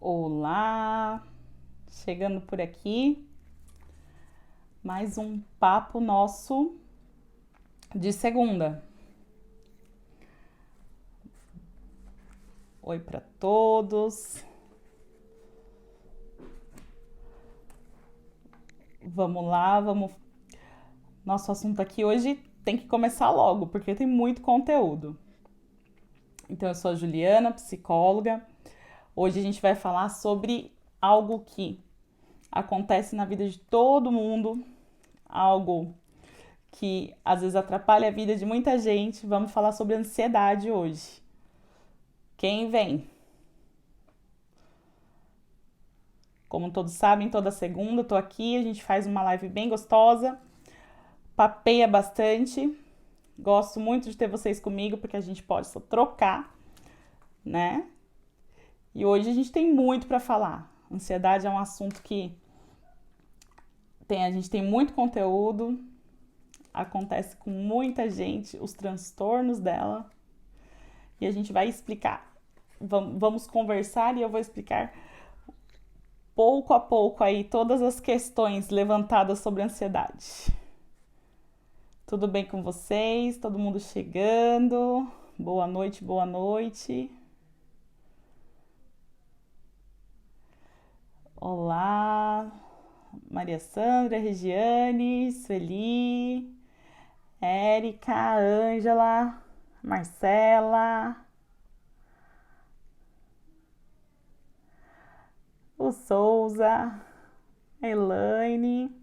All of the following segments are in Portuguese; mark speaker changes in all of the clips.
Speaker 1: Olá, chegando por aqui, mais um papo nosso de segunda. Oi para todos. Vamos lá, vamos. Nosso assunto aqui hoje tem que começar logo, porque tem muito conteúdo. Então, eu sou a Juliana, psicóloga. Hoje a gente vai falar sobre algo que acontece na vida de todo mundo, algo que às vezes atrapalha a vida de muita gente. Vamos falar sobre ansiedade hoje. Quem vem? Como todos sabem, toda segunda eu tô aqui, a gente faz uma live bem gostosa, papeia bastante. Gosto muito de ter vocês comigo, porque a gente pode só trocar, né? E hoje a gente tem muito para falar. Ansiedade é um assunto que a gente tem muito conteúdo, acontece com muita gente, os transtornos dela, e a gente vai explicar. Vamos conversar e eu vou explicar pouco a pouco aí todas as questões levantadas sobre a ansiedade. Tudo bem com vocês? Todo mundo chegando? Boa noite, boa noite. Olá, Maria Sandra, Regiane, Sueli, Érica, Ângela, Marcela, o Souza, a Elaine.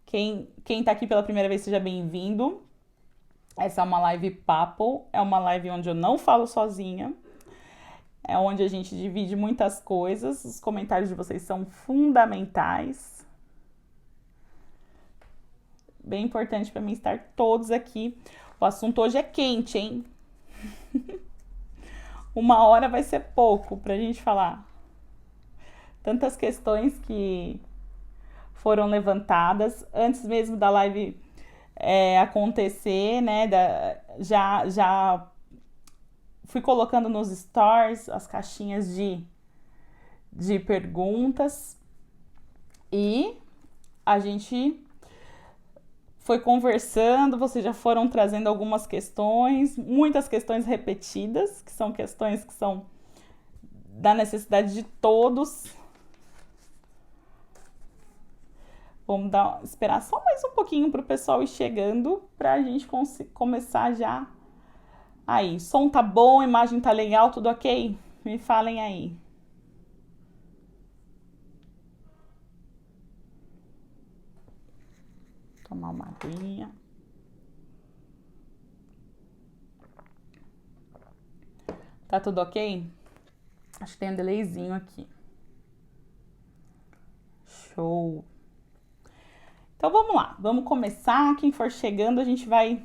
Speaker 1: Quem tá aqui pela primeira vez, seja bem-vindo. Essa é uma live papo, é uma live onde eu não falo sozinha, é onde a gente divide muitas coisas, os comentários de vocês são fundamentais. Bem importante para mim estar todos aqui. O assunto hoje é quente, hein? 1 hora vai ser pouco pra gente falar. Tantas questões que foram levantadas antes mesmo da live acontecer, né? Já fui colocando nos stories as caixinhas de perguntas e a gente foi conversando, vocês já foram trazendo algumas questões, muitas questões repetidas, que são questões que são da necessidade de todos. Vamos esperar só mais um pouquinho para o pessoal ir chegando, para a gente começar já. Aí, som tá bom, imagem tá legal, tudo ok? Me falem aí. Tomar uma aguinha. Tá tudo ok? Acho que tem um delayzinho aqui. Show! Então vamos lá, vamos começar. Quem for chegando, a gente vai.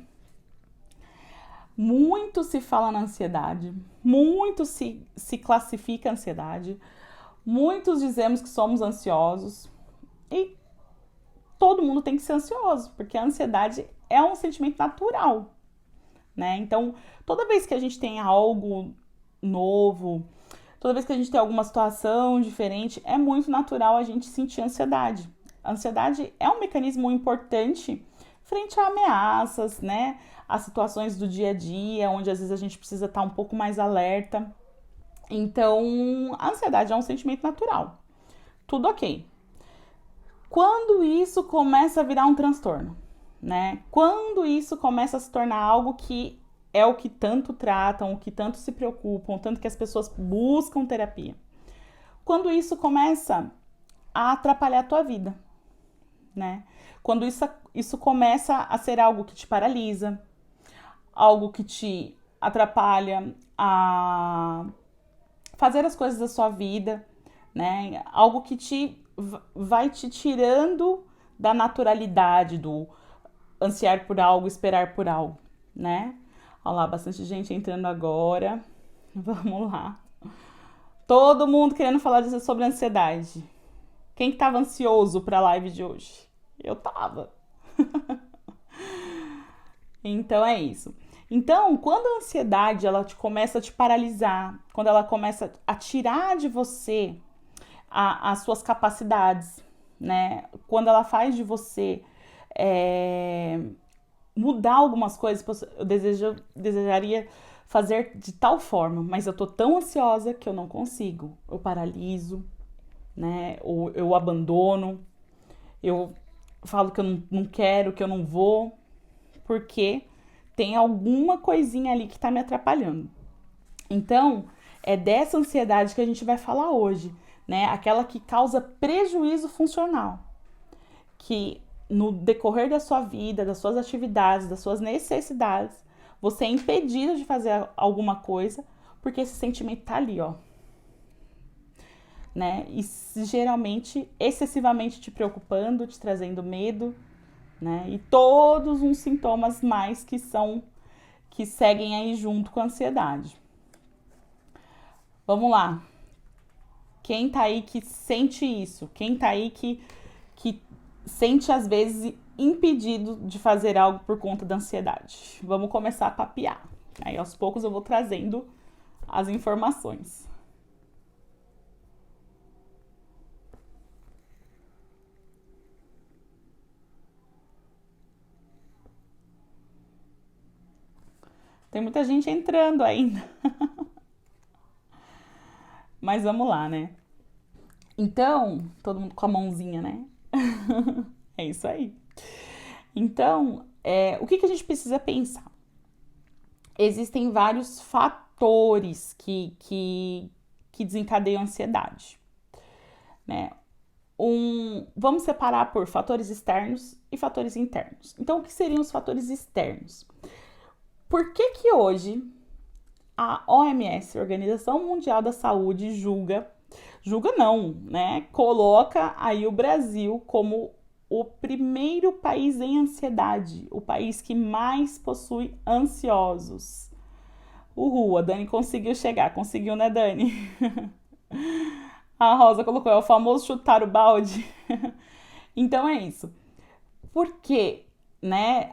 Speaker 1: Muito se fala na ansiedade, muito se classifica a ansiedade, muitos dizemos que somos ansiosos e todo mundo tem que ser ansioso, porque a ansiedade é um sentimento natural, né? Então, toda vez que a gente tem algo novo, toda vez que a gente tem alguma situação diferente, é muito natural a gente sentir ansiedade. A ansiedade é um mecanismo importante frente a ameaças, né? As situações do dia a dia, onde às vezes a gente precisa estar um pouco mais alerta. Então, a ansiedade é um sentimento natural. Tudo ok. Quando isso começa a virar um transtorno, né? Quando isso começa a se tornar algo que é o que tanto tratam, o que tanto se preocupam, tanto que as pessoas buscam terapia. Quando isso começa a atrapalhar a tua vida, né? Quando isso começa a ser algo que te paralisa, algo que te atrapalha a fazer as coisas da sua vida, né? Algo que vai te tirando da naturalidade do ansiar por algo, esperar por algo, né? Olha lá, bastante gente entrando agora. Vamos lá. Todo mundo querendo falar sobre ansiedade. Quem que tava ansioso para a live de hoje? Eu tava. Então é isso. Então, quando a ansiedade ela começa a te paralisar, quando ela começa a tirar de você as suas capacidades, né? Quando ela faz de você mudar algumas coisas, eu desejaria fazer de tal forma, mas eu tô tão ansiosa que eu não consigo. Eu paraliso, né? Ou eu abandono, eu falo que eu não quero, que eu não vou, porque tem alguma coisinha ali que tá me atrapalhando. Então, é dessa ansiedade que a gente vai falar hoje, né? Aquela que causa prejuízo funcional, que no decorrer da sua vida, das suas atividades, das suas necessidades, você é impedido de fazer alguma coisa porque esse sentimento tá ali, ó, né? E geralmente excessivamente te preocupando, te trazendo medo, né? E todos uns sintomas mais que seguem aí junto com a ansiedade. Vamos lá. Quem tá aí que sente isso? Quem tá aí que sente às vezes impedido de fazer algo por conta da ansiedade? Vamos começar a papear. Aí aos poucos eu vou trazendo as informações. Tem muita gente entrando ainda. Mas vamos lá, né? Então, todo mundo com a mãozinha, né? É isso aí. Então, o que a gente precisa pensar? Existem vários fatores que desencadeiam a ansiedade, né? Vamos separar por fatores externos e fatores internos. Então, o que seriam os fatores externos? Por que hoje a OMS, Organização Mundial da Saúde, julga não, né? Coloca aí o Brasil como o primeiro país em ansiedade, o país que mais possui ansiosos. Uhul, a Dani conseguiu chegar, conseguiu, né, Dani? A Rosa colocou, é o famoso chutar o balde. Então é isso. Por quê? Né?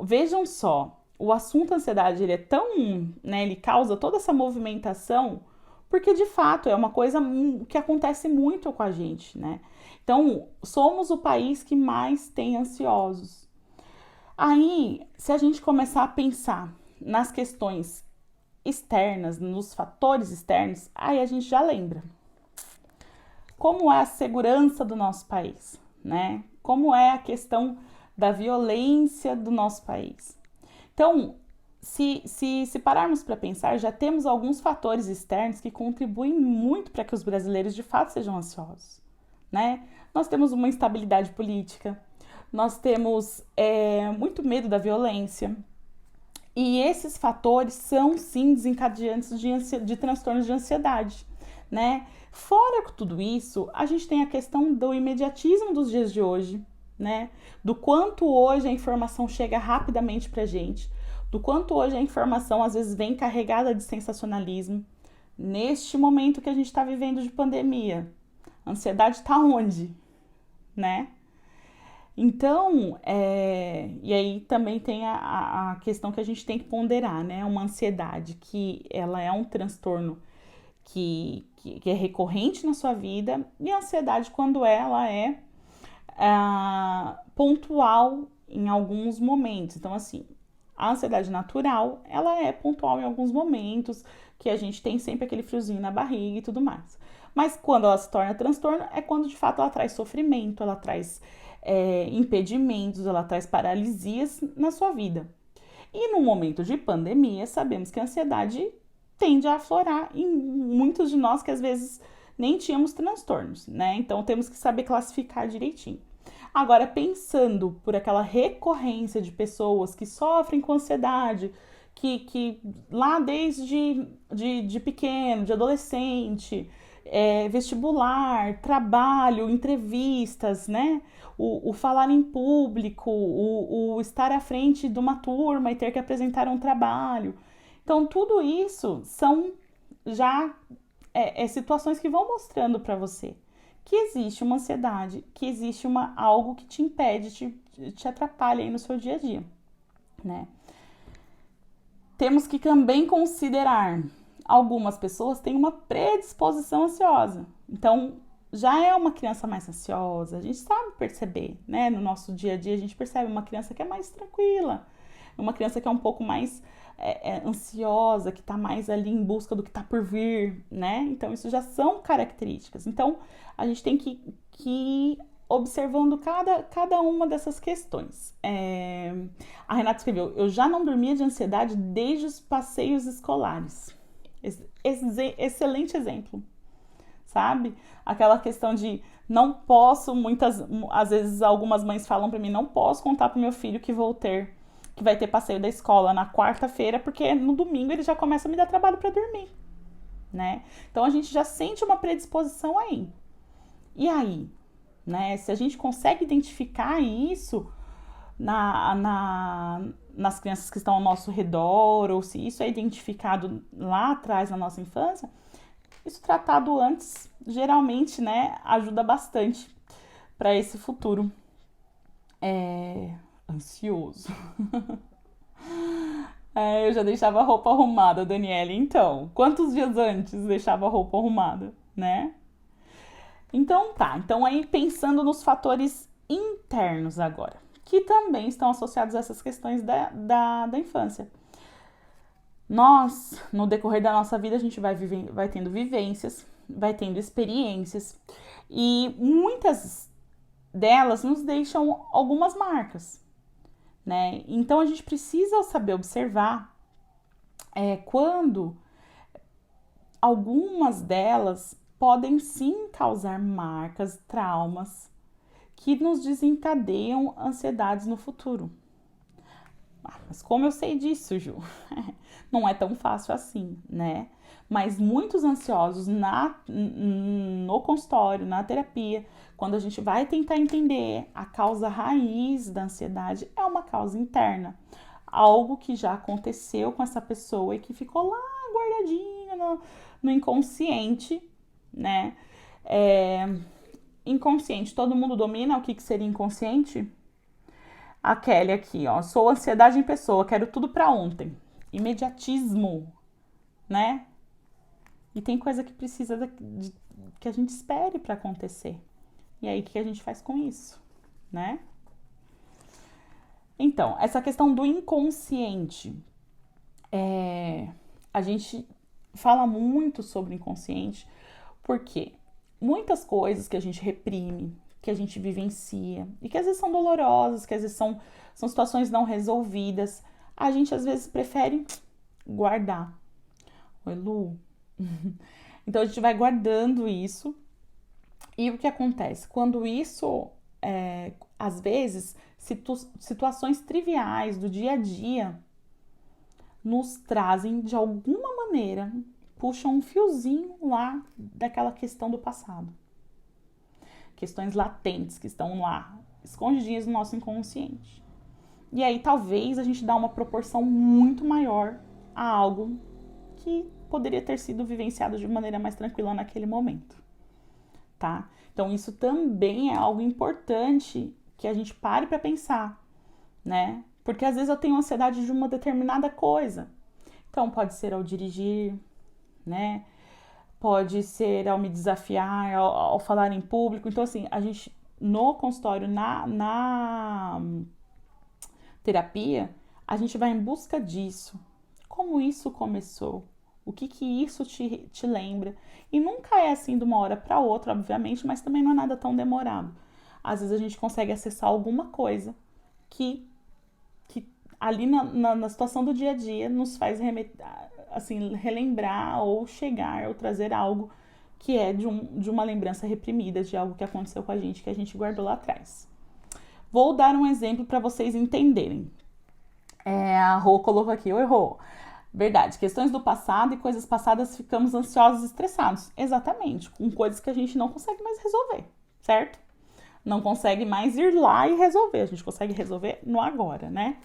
Speaker 1: Vejam só, o assunto ansiedade ele é tão, né, ele causa toda essa movimentação porque de fato é uma coisa que acontece muito com a gente, né? Então, somos o país que mais tem ansiosos. Aí, se a gente começar a pensar nas questões externas, nos fatores externos, aí a gente já lembra. Como é a segurança do nosso país, né? Como é a questão da violência do nosso país. Então, se pararmos para pensar, já temos alguns fatores externos que contribuem muito para que os brasileiros de fato sejam ansiosos, né? Nós temos uma instabilidade política, nós temos muito medo da violência, e esses fatores são sim desencadeantes de transtornos de ansiedade, né? Fora tudo isso, a gente tem a questão do imediatismo dos dias de hoje, né? Do quanto hoje a informação chega rapidamente pra gente, do quanto hoje a informação às vezes vem carregada de sensacionalismo. Neste momento que a gente está vivendo de pandemia, a ansiedade está onde, né? Então, e aí também tem a questão que a gente tem que ponderar, né? Uma ansiedade que ela é um transtorno que é recorrente na sua vida, e a ansiedade quando ela é pontual em alguns momentos. Então, assim, a ansiedade natural, ela é pontual em alguns momentos, que a gente tem sempre aquele friozinho na barriga e tudo mais. Mas quando ela se torna transtorno, é quando de fato ela traz sofrimento, ela traz impedimentos, ela traz paralisias na sua vida. E no momento de pandemia, sabemos que a ansiedade tende a aflorar em muitos de nós que às vezes nem tínhamos transtornos, né? Então temos que saber classificar direitinho. Agora, pensando por aquela recorrência de pessoas que sofrem com ansiedade, que lá desde de pequeno, de adolescente, vestibular, trabalho, entrevistas, né? O falar em público, o estar à frente de uma turma e ter que apresentar um trabalho. Então, tudo isso são já situações que vão mostrando para você que existe uma ansiedade, que existe algo que te impede, te atrapalha aí no seu dia a dia, né? temos que também considerar, algumas pessoas têm uma predisposição ansiosa. Então, já é uma criança mais ansiosa, a gente sabe perceber, né? No nosso dia a dia, a gente percebe uma criança que é mais tranquila, uma criança que é um pouco mais ansiosa, que está mais ali em busca do que está por vir, né? Então, isso já são características. Então, a gente tem que ir observando cada uma dessas questões. A Renata escreveu: eu já não dormia de ansiedade desde os passeios escolares. Excelente exemplo, sabe? Aquela questão de não posso, às vezes algumas mães falam para mim, não posso contar pro meu filho que vai ter passeio da escola na quarta-feira, porque no domingo ele já começa a me dar trabalho para dormir, né? Então a gente já sente uma predisposição aí. E aí, né? Se a gente consegue identificar isso nas crianças que estão ao nosso redor, ou se isso é identificado lá atrás na nossa infância, isso tratado antes, geralmente, né, ajuda bastante para esse futuro ansioso. Eu já deixava a roupa arrumada, Daniela. Então, quantos dias antes deixava a roupa arrumada, né? Então tá, então aí pensando nos fatores internos agora, que também estão associados a essas questões da infância. Nós, no decorrer da nossa vida, a gente vai tendo vivências, vai tendo experiências, e muitas delas nos deixam algumas marcas, né? Então a gente precisa saber observar quando algumas delas podem sim causar marcas, traumas, que nos desencadeiam ansiedades no futuro. Mas como eu sei disso, Ju? Não é tão fácil assim, né? Mas muitos ansiosos no consultório, na terapia, quando a gente vai tentar entender a causa raiz da ansiedade, é uma causa interna. Algo que já aconteceu com essa pessoa e que ficou lá guardadinho no inconsciente, né? Inconsciente, todo mundo domina o que seria inconsciente? A Kelly aqui, ó, sou ansiedade em pessoa, quero tudo pra ontem. Imediatismo, né? E tem coisa que precisa que a gente espere pra acontecer. E aí, o que a gente faz com isso, né? Então, essa questão do inconsciente, a gente fala muito sobre o inconsciente, porque muitas coisas que a gente reprime, que a gente vivencia, e que às vezes são dolorosas, que às vezes são situações não resolvidas, a gente às vezes prefere guardar. Oi, Lu? Então a gente vai guardando isso, e o que acontece? Quando isso, às vezes, situações triviais do dia a dia nos trazem de alguma maneira, puxam um fiozinho lá daquela questão do passado. Questões latentes que estão lá, escondidinhas no nosso inconsciente. E aí talvez a gente dá uma proporção muito maior a algo que poderia ter sido vivenciado de maneira mais tranquila naquele momento, tá? Então isso também é algo importante que a gente pare para pensar, né? Porque às vezes eu tenho ansiedade de uma determinada coisa. Então pode ser ao dirigir, né? Pode ser ao me desafiar, ao falar em público. Então, assim, a gente, no consultório, na terapia, a gente vai em busca disso. Como isso começou? O que isso te lembra? E nunca é assim de uma hora para outra, obviamente, mas também não é nada tão demorado. Às vezes a gente consegue acessar alguma coisa que ali na situação do dia a dia nos faz assim, relembrar ou chegar ou trazer algo que é de uma lembrança reprimida, de algo que aconteceu com a gente, que a gente guardou lá atrás. Vou dar um exemplo para vocês entenderem. A Rô colocou aqui: oi, Rô. Verdade, questões do passado e coisas passadas ficamos ansiosos e estressados. Exatamente, com coisas que a gente não consegue mais resolver, certo? Não consegue mais ir lá e resolver, a gente consegue resolver no agora, né?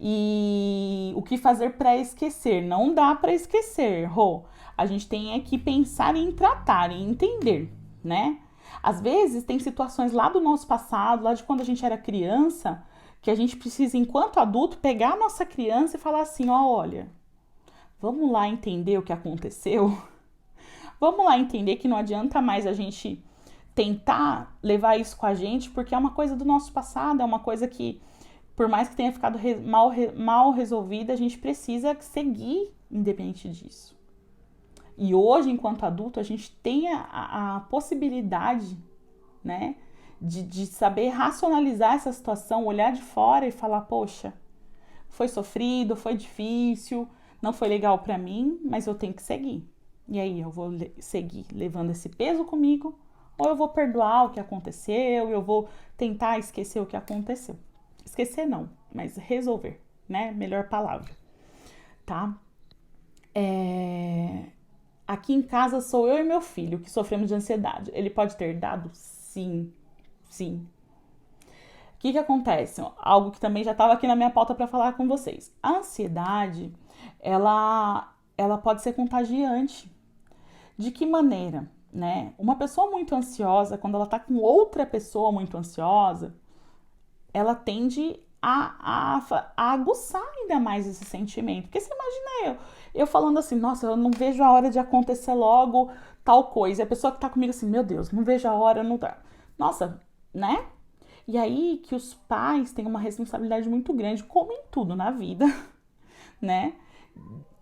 Speaker 1: E o que fazer para esquecer? Não dá para esquecer, Rô. A gente tem que pensar em tratar, em entender, né? Às vezes tem situações lá do nosso passado, lá de quando a gente era criança, que a gente precisa, enquanto adulto, pegar a nossa criança e falar assim: ó, olha, Vamos lá entender o que aconteceu? Vamos lá entender que não adianta mais a gente tentar levar isso com a gente, porque é uma coisa do nosso passado, é uma coisa que, por mais que tenha ficado mal resolvida, a gente precisa seguir independente disso. E hoje, enquanto adulto, a gente tem a possibilidade, né, de saber racionalizar essa situação, olhar de fora e falar, poxa, foi sofrido, foi difícil, não foi legal para mim, mas eu tenho que seguir. E aí, eu vou seguir levando esse peso comigo, ou eu vou perdoar o que aconteceu, eu vou tentar esquecer o que aconteceu. Esquecer não, mas resolver, né? Melhor palavra, tá? Aqui em casa sou eu e meu filho que sofremos de ansiedade. Ele pode ter dado? Sim, sim. O que acontece? Algo que também já estava aqui na minha pauta para falar com vocês. A ansiedade, ela pode ser contagiante. De que maneira, né? Uma pessoa muito ansiosa, quando ela tá com outra pessoa muito ansiosa, ela tende a aguçar ainda mais esse sentimento. Porque você imagina eu falando assim, nossa, eu não vejo a hora de acontecer logo tal coisa. E a pessoa que tá comigo assim, meu Deus, não vejo a hora, não tá. Nossa, né? E aí que os pais têm uma responsabilidade muito grande, como em tudo na vida, né?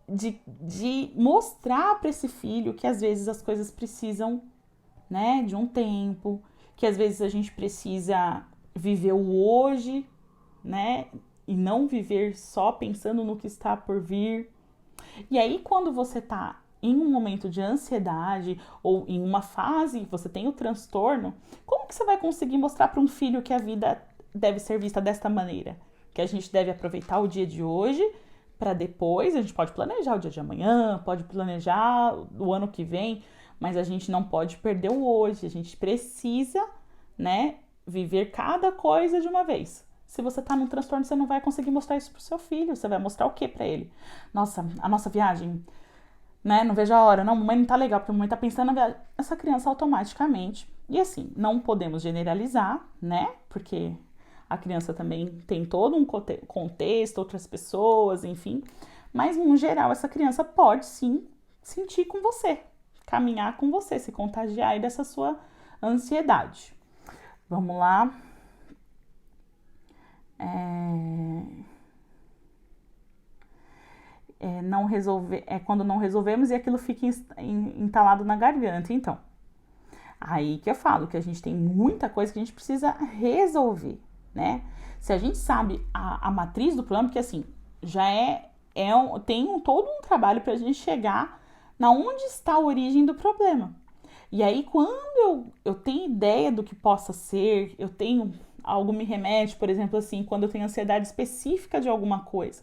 Speaker 1: De mostrar para esse filho que às vezes as coisas precisam, né, de um tempo, que às vezes a gente precisa viver o hoje, né, e não viver só pensando no que está por vir. E aí quando você tá em um momento de ansiedade ou em uma fase que você tem o transtorno, como que você vai conseguir mostrar para um filho que a vida deve ser vista desta maneira? Que a gente deve aproveitar o dia de hoje para depois, a gente pode planejar o dia de amanhã, pode planejar o ano que vem, mas a gente não pode perder o hoje, a gente precisa, né, viver cada coisa de uma vez. Se você tá num transtorno, você não vai conseguir mostrar isso pro seu filho, você vai mostrar o que para ele? Nossa, a nossa viagem, né, não vejo a hora, não, mamãe não tá legal, porque a mamãe tá pensando na viagem. Essa criança automaticamente, e assim, não podemos generalizar, né, porque a criança também tem todo um contexto, outras pessoas, enfim. Mas, no geral, essa criança pode sim sentir com você, caminhar com você, se contagiar aí dessa sua ansiedade. Vamos lá. Não resolver, quando não resolvemos e aquilo fica entalado na garganta. Então, aí que eu falo que a gente tem muita coisa que a gente precisa resolver, né? Se a gente sabe a matriz do problema, porque assim, já tem todo um trabalho para a gente chegar na onde está a origem do problema. E aí, quando eu tenho ideia do que possa ser, eu tenho algo me remete, por exemplo, assim, quando eu tenho ansiedade específica de alguma coisa,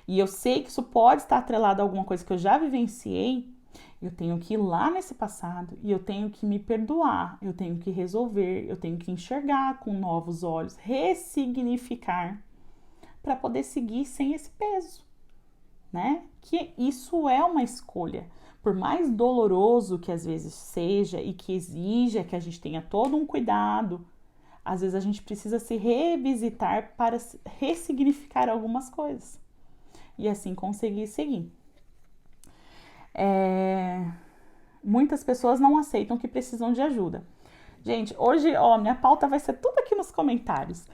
Speaker 1: e eu sei que isso pode estar atrelado a alguma coisa que eu já vivenciei, eu tenho que ir lá nesse passado e eu tenho que me perdoar, eu tenho que resolver, eu tenho que enxergar com novos olhos, ressignificar para poder seguir sem esse peso, né? Que isso é uma escolha. Por mais doloroso que às vezes seja e que exija que a gente tenha todo um cuidado, às vezes a gente precisa se revisitar para ressignificar algumas coisas e assim conseguir seguir. Muitas pessoas não aceitam que precisam de ajuda. Gente, hoje, ó, minha pauta vai ser tudo aqui nos comentários.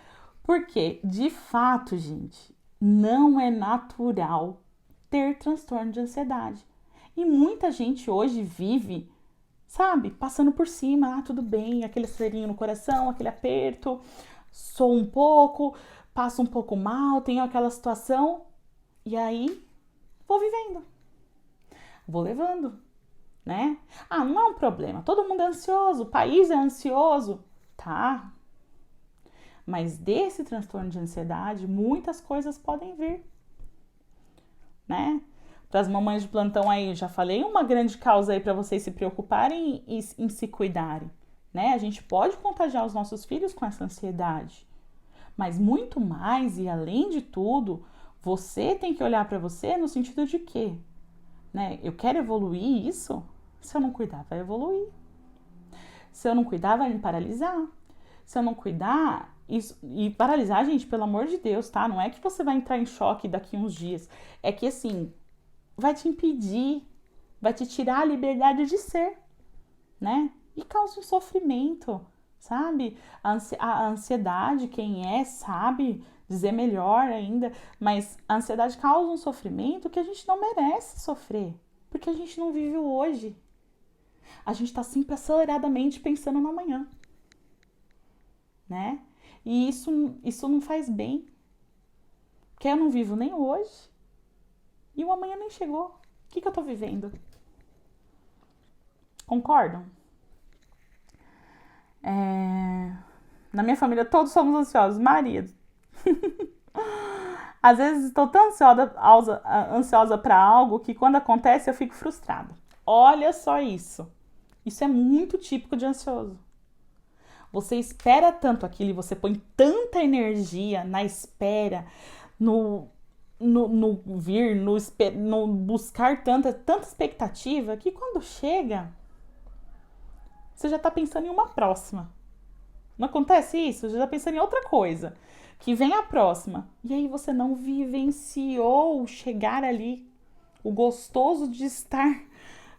Speaker 1: Porque, de fato, gente, não é natural ter transtorno de ansiedade. E muita gente hoje vive, sabe, passando por cima, tudo bem, aquele acelerinho no coração, aquele aperto, sou um pouco, passo um pouco mal, tenho aquela situação, e aí vou vivendo, vou levando, né? Ah, não é um problema, todo mundo é ansioso, o país é ansioso, tá? Mas desse transtorno de ansiedade, muitas coisas podem vir, né? Para as mamães de plantão aí, já falei uma grande causa aí para vocês se preocuparem e em se cuidarem, né? A gente pode contagiar os nossos filhos com essa ansiedade, mas muito mais e além de tudo, você tem que olhar para você no sentido de que, né? Eu quero evoluir isso? Se eu não cuidar, vai evoluir. Se eu não cuidar, vai me paralisar. Se eu não cuidar, isso... E paralisar, gente, pelo amor de Deus, tá? Não é que você vai entrar em choque daqui uns dias. É que, assim, vai te impedir, vai te tirar a liberdade de ser, né? E causa um sofrimento, sabe? A ansiedade, quem sabe dizer melhor ainda, mas a ansiedade causa um sofrimento que a gente não merece sofrer, porque a gente não vive o hoje. A gente tá sempre aceleradamente pensando no amanhã, né? E isso não faz bem, porque eu não vivo nem hoje e o amanhã nem chegou. O que eu tô vivendo? Concordam? Na minha família todos somos ansiosos, marido. Às vezes estou tão ansiosa para algo que quando acontece eu fico frustrada. Olha só isso. Isso é muito típico de ansioso. Você espera tanto aquilo e você põe tanta energia na espera, no vir, no buscar tanta expectativa, que quando chega, você já está pensando em uma próxima. Não acontece isso? Você já está pensando em outra coisa. Que vem a próxima. E aí você não vivenciou chegar ali. O gostoso de estar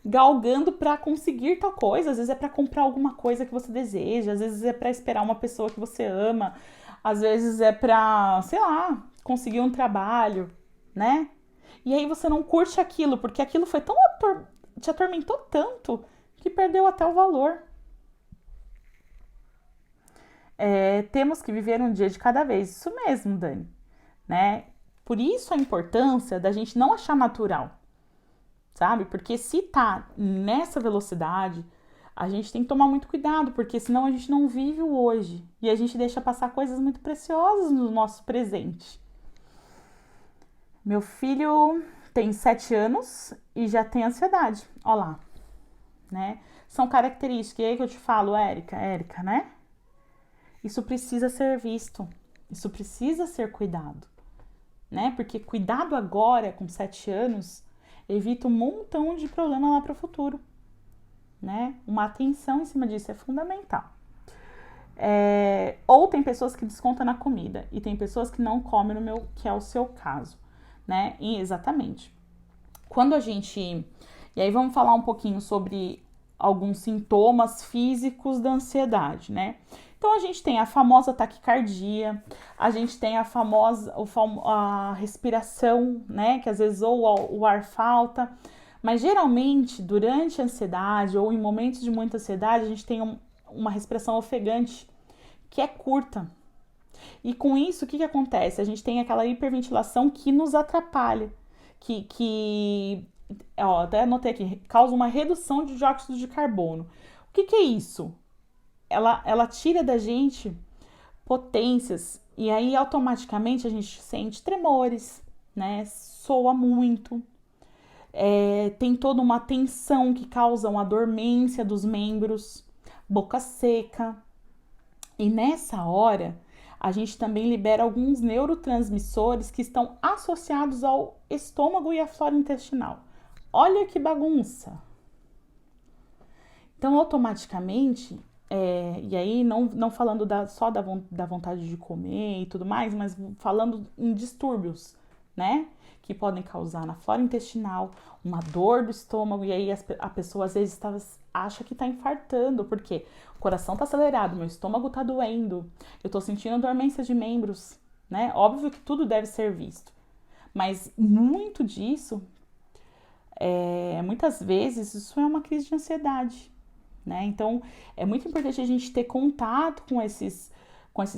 Speaker 1: galgando para conseguir tal coisa. Às vezes é para comprar alguma coisa que você deseja. Às vezes é para esperar uma pessoa que você ama. Às vezes é para, sei lá, conseguir um trabalho, né? E aí você não curte aquilo, porque aquilo foi tão te atormentou tanto que perdeu até o valor. Temos que viver um dia de cada vez. Isso mesmo, Dani, né? Por isso a importância da gente não achar natural, sabe? Porque se tá nessa velocidade, a gente tem que tomar muito cuidado, porque senão a gente não vive o hoje e a gente deixa passar coisas muito preciosas no nosso presente. Meu filho tem 7 anos e já tem ansiedade, ó lá, né? São características, e aí que eu te falo, Érica, né? Isso precisa ser visto, isso precisa ser cuidado, né? Porque cuidado agora, com 7 anos, evita um montão de problema lá para o futuro, né? Uma atenção em cima disso é fundamental. Ou tem pessoas que descontam na comida e tem pessoas que não comem que é o seu caso, né? E exatamente. Quando a gente... E aí vamos falar um pouquinho sobre alguns sintomas físicos da ansiedade, né? Então a gente tem a famosa taquicardia, a gente tem a respiração, né? Que às vezes ou o ar falta, mas geralmente durante a ansiedade ou em momentos de muita ansiedade a gente tem uma respiração ofegante que é curta. E com isso, o que acontece? A gente tem aquela hiperventilação que nos atrapalha, até anotei aqui, causa uma redução de dióxido de carbono. O que é isso? Ela tira da gente potências e aí automaticamente a gente sente tremores, né? Soa muito. Tem toda uma tensão que causa uma dormência dos membros, boca seca. E nessa hora, a gente também libera alguns neurotransmissores que estão associados ao estômago e à flora intestinal. Olha que bagunça! Então, automaticamente, e aí não falando só da vontade de comer e tudo mais, mas falando em distúrbios, né? Que podem causar na flora intestinal uma dor do estômago, e aí a pessoa às vezes acha que tá infartando, porque o coração tá acelerado, meu estômago tá doendo, eu tô sentindo dormência de membros, né? Óbvio que tudo deve ser visto, mas muito disso, muitas vezes, isso é uma crise de ansiedade, né? Então, é muito importante a gente ter contato com esses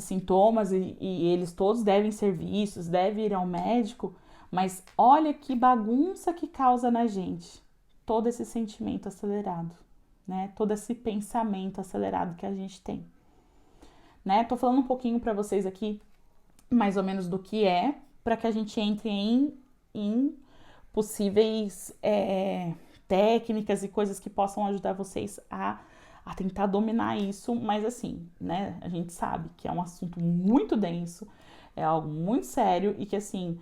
Speaker 1: sintomas e eles todos devem ser vistos, deve ir ao médico, mas olha que bagunça que causa na gente todo esse sentimento acelerado, né? Todo esse pensamento acelerado que a gente tem, né? Tô falando um pouquinho para vocês aqui, mais ou menos do que para que a gente entre em possíveis técnicas e coisas que possam ajudar vocês a tentar dominar isso, mas assim, né? A gente sabe que é um assunto muito denso, é algo muito sério e que assim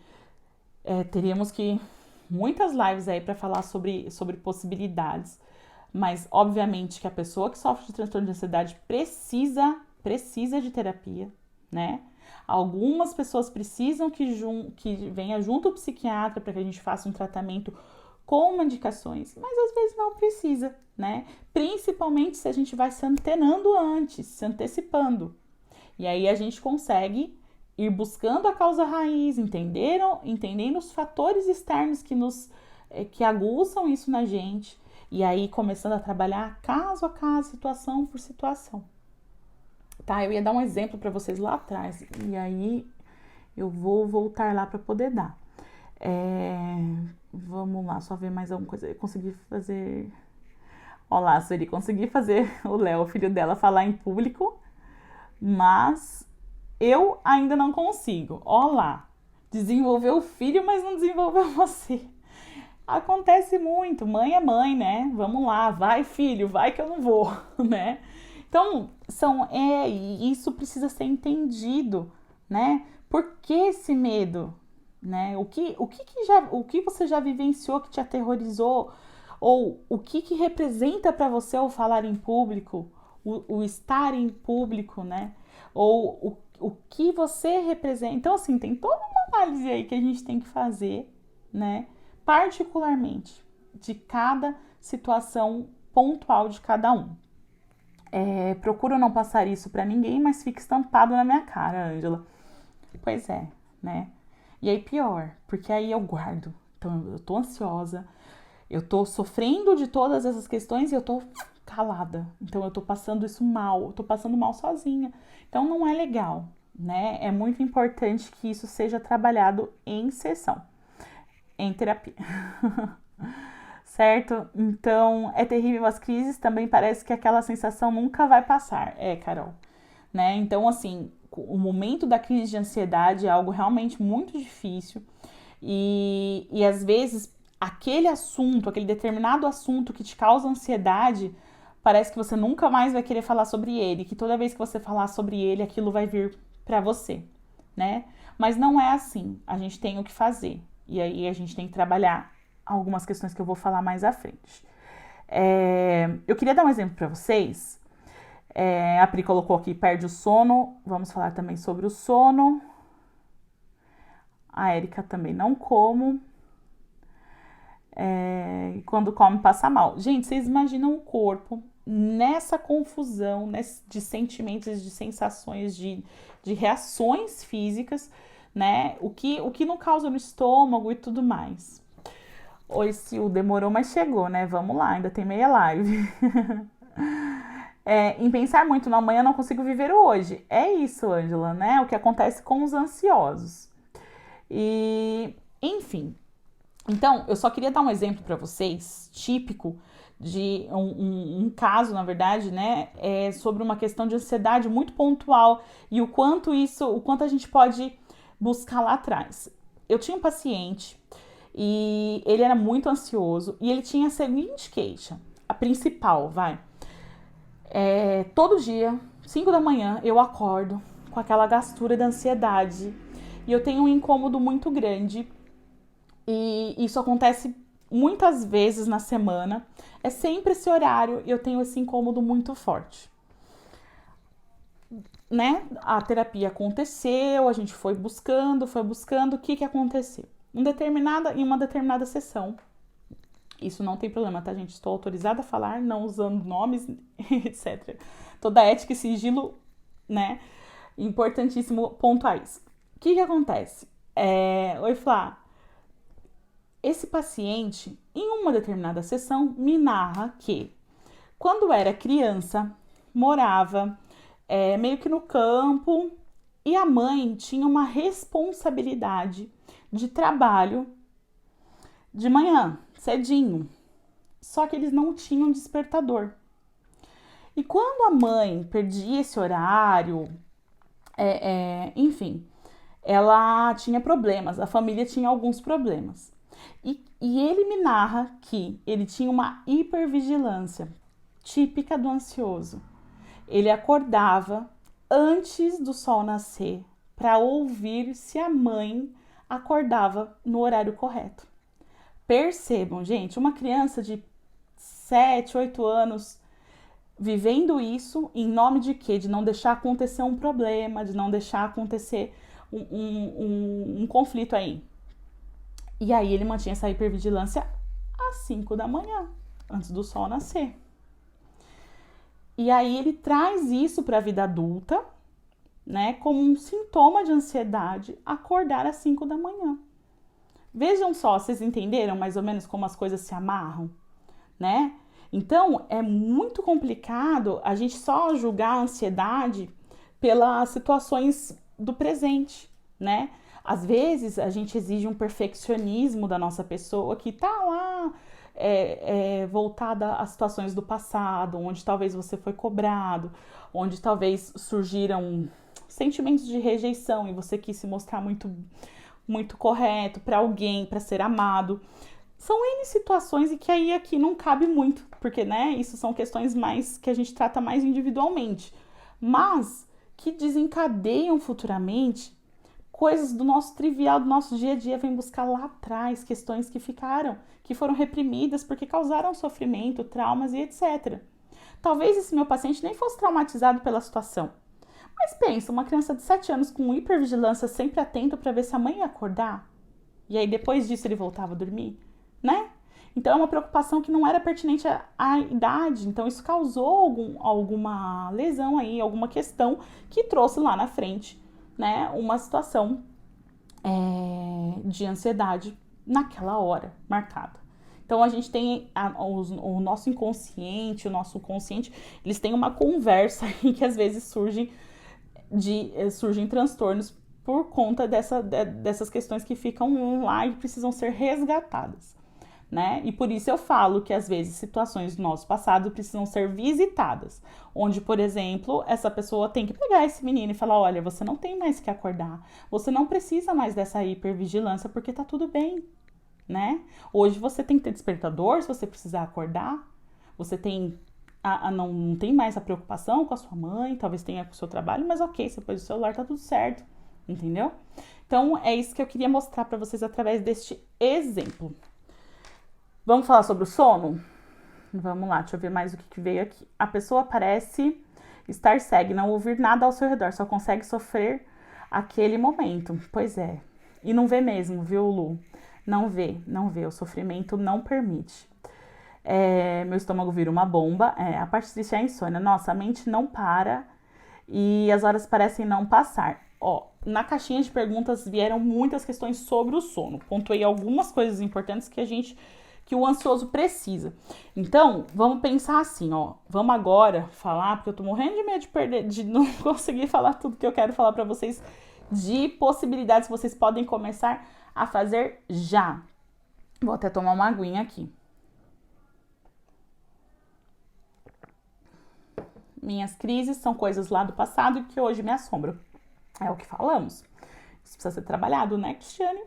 Speaker 1: teríamos que muitas lives aí para falar sobre possibilidades, mas obviamente que a pessoa que sofre de transtorno de ansiedade precisa de terapia, né? Algumas pessoas precisam que venha junto o psiquiatra para que a gente faça um tratamento com medicações, mas às vezes não precisa, né? Principalmente se a gente vai se antenando antes, se antecipando. E aí a gente consegue ir buscando a causa raiz, entendendo os fatores externos que aguçam isso na gente, e aí começando a trabalhar caso a caso, situação por situação. Tá? Eu ia dar um exemplo para vocês lá atrás, e aí eu vou voltar lá para poder dar. Vamos lá, só ver mais alguma coisa. Eu consegui fazer... Olá, Sueli, consegui fazer o Léo, o filho dela, falar em público, mas eu ainda não consigo. Olá, desenvolveu o filho, mas não desenvolveu você. Acontece muito, mãe é mãe, né? Vamos lá, vai filho, vai que eu não vou, né? Então, isso precisa ser entendido, né? Por que esse medo, né? O que você já vivenciou que te aterrorizou? Ou o que representa para você o falar em público, o estar em público, né? Ou o que você representa. Então, assim, tem toda uma análise aí que a gente tem que fazer, né? Particularmente de cada situação pontual de cada um. Procuro não passar isso para ninguém, mas fica estampado na minha cara, Ângela. Pois é, né? E aí pior, porque aí eu guardo. Então eu tô ansiosa, eu tô sofrendo de todas essas questões e eu tô calada. Então eu tô passando isso mal, eu tô passando mal sozinha. Então não é legal, né? É muito importante que isso seja trabalhado em sessão, em terapia. Certo? Então, é terrível as crises, também parece que aquela sensação nunca vai passar. Carol, né? Então, assim, o momento da crise de ansiedade é algo realmente muito difícil e às vezes aquele determinado assunto que te causa ansiedade, parece que você nunca mais vai querer falar sobre ele, que toda vez que você falar sobre ele, aquilo vai vir pra você, né? Mas não é assim, a gente tem o que fazer e aí a gente tem que trabalhar algumas questões que eu vou falar mais à frente. Eu queria dar um exemplo para vocês. A Pri colocou aqui, perde o sono. Vamos falar também sobre o sono. A Érica também, não como. E quando come, passa mal. Gente, vocês imaginam o corpo nessa confusão de sentimentos, de sensações, de reações físicas, né? O que não causa no estômago e tudo mais. Oi, Sil, demorou, mas chegou, né? Vamos lá, ainda tem meia live. Em pensar muito no amanhã, não consigo viver o hoje. É isso, Ângela, né? O que acontece com os ansiosos. E, enfim. Então, eu só queria dar um exemplo para vocês, típico de um caso, na verdade, né? Sobre uma questão de ansiedade muito pontual e o quanto a gente pode buscar lá atrás. Eu tinha um paciente e ele era muito ansioso e ele tinha a seguinte queixa, a principal, todo dia, 5 da manhã, eu acordo com aquela gastura da ansiedade e eu tenho um incômodo muito grande e isso acontece muitas vezes na semana, é sempre esse horário e eu tenho esse incômodo muito forte. Né? A terapia aconteceu, a gente foi buscando, o que aconteceu? Em uma determinada sessão, isso não tem problema, tá, gente? Estou autorizada a falar, não usando nomes, etc. Toda ética e sigilo, né? Importantíssimo pontuais. O que acontece? Oi, Flá. Esse paciente, em uma determinada sessão, me narra que, quando era criança, morava meio que no campo e a mãe tinha uma responsabilidade de trabalho de manhã, cedinho. Só que eles não tinham despertador. E quando a mãe perdia esse horário, enfim, ela tinha problemas, a família tinha alguns problemas. E ele me narra que ele tinha uma hipervigilância típica do ansioso. Ele acordava antes do sol nascer para ouvir se a mãe acordava no horário correto. Percebam, gente, uma criança de 7, 8 anos vivendo isso em nome de quê? De não deixar acontecer um problema, de não deixar acontecer um conflito aí. E aí ele mantinha essa hipervigilância às 5 da manhã, antes do sol nascer. E aí ele traz isso para a vida adulta, né, como um sintoma de ansiedade, acordar às 5 da manhã. Vejam só, vocês entenderam mais ou menos como as coisas se amarram, né? Então, é muito complicado a gente só julgar a ansiedade pelas situações do presente, né? Às vezes, a gente exige um perfeccionismo da nossa pessoa que tá lá voltada a situações do passado, onde talvez você foi cobrado, onde talvez surgiram sentimentos de rejeição e você quis se mostrar muito correto para alguém, para ser amado. São N situações e que aí aqui não cabe muito, porque, né, isso são questões mais que a gente trata mais individualmente, mas que desencadeiam futuramente coisas do nosso trivial, do nosso dia a dia, vem buscar lá atrás questões que foram reprimidas porque causaram sofrimento, traumas e etc. Talvez esse meu paciente nem fosse traumatizado pela situação, mas pensa, uma criança de 7 anos com hipervigilância sempre atento para ver se a mãe ia acordar, e aí depois disso ele voltava a dormir, né? Então é uma preocupação que não era pertinente à idade, então isso causou alguma lesão aí, alguma questão que trouxe lá na frente, né, uma situação de ansiedade naquela hora marcada. Então a gente tem o nosso inconsciente, o nosso consciente, eles têm uma conversa aí que às vezes surgem transtornos por conta dessas questões que ficam lá e precisam ser resgatadas, né? E por isso eu falo que às vezes situações do nosso passado precisam ser visitadas, onde, por exemplo, essa pessoa tem que pegar esse menino e falar, olha, você não tem mais que acordar, você não precisa mais dessa hipervigilância porque tá tudo bem, né? Hoje você tem que ter despertador se você precisar acordar, você tem não tem mais a preocupação com a sua mãe, talvez tenha com o seu trabalho, mas ok, você pôs o celular, tá tudo certo, entendeu? Então é isso que eu queria mostrar para vocês através deste exemplo. Vamos falar sobre o sono? Vamos lá, deixa eu ver mais o que veio aqui. A pessoa parece estar cega, não ouvir nada ao seu redor, só consegue sofrer aquele momento. Pois é. E não vê mesmo, viu, Lu? Não vê. O sofrimento não permite. Meu estômago vira uma bomba. A parte triste é a insônia. Nossa, a mente não para e as horas parecem não passar. Ó, na caixinha de perguntas vieram muitas questões sobre o sono. Pontuei algumas coisas importantes que o ansioso precisa. Então, vamos pensar assim, ó. Vamos agora falar, porque eu tô morrendo de medo de não conseguir falar tudo que eu quero falar para vocês, de possibilidades que vocês podem começar a fazer já. Vou até tomar uma aguinha aqui. Minhas crises são coisas lá do passado que hoje me assombram. É o que falamos. Isso precisa ser trabalhado, né, Cristiane?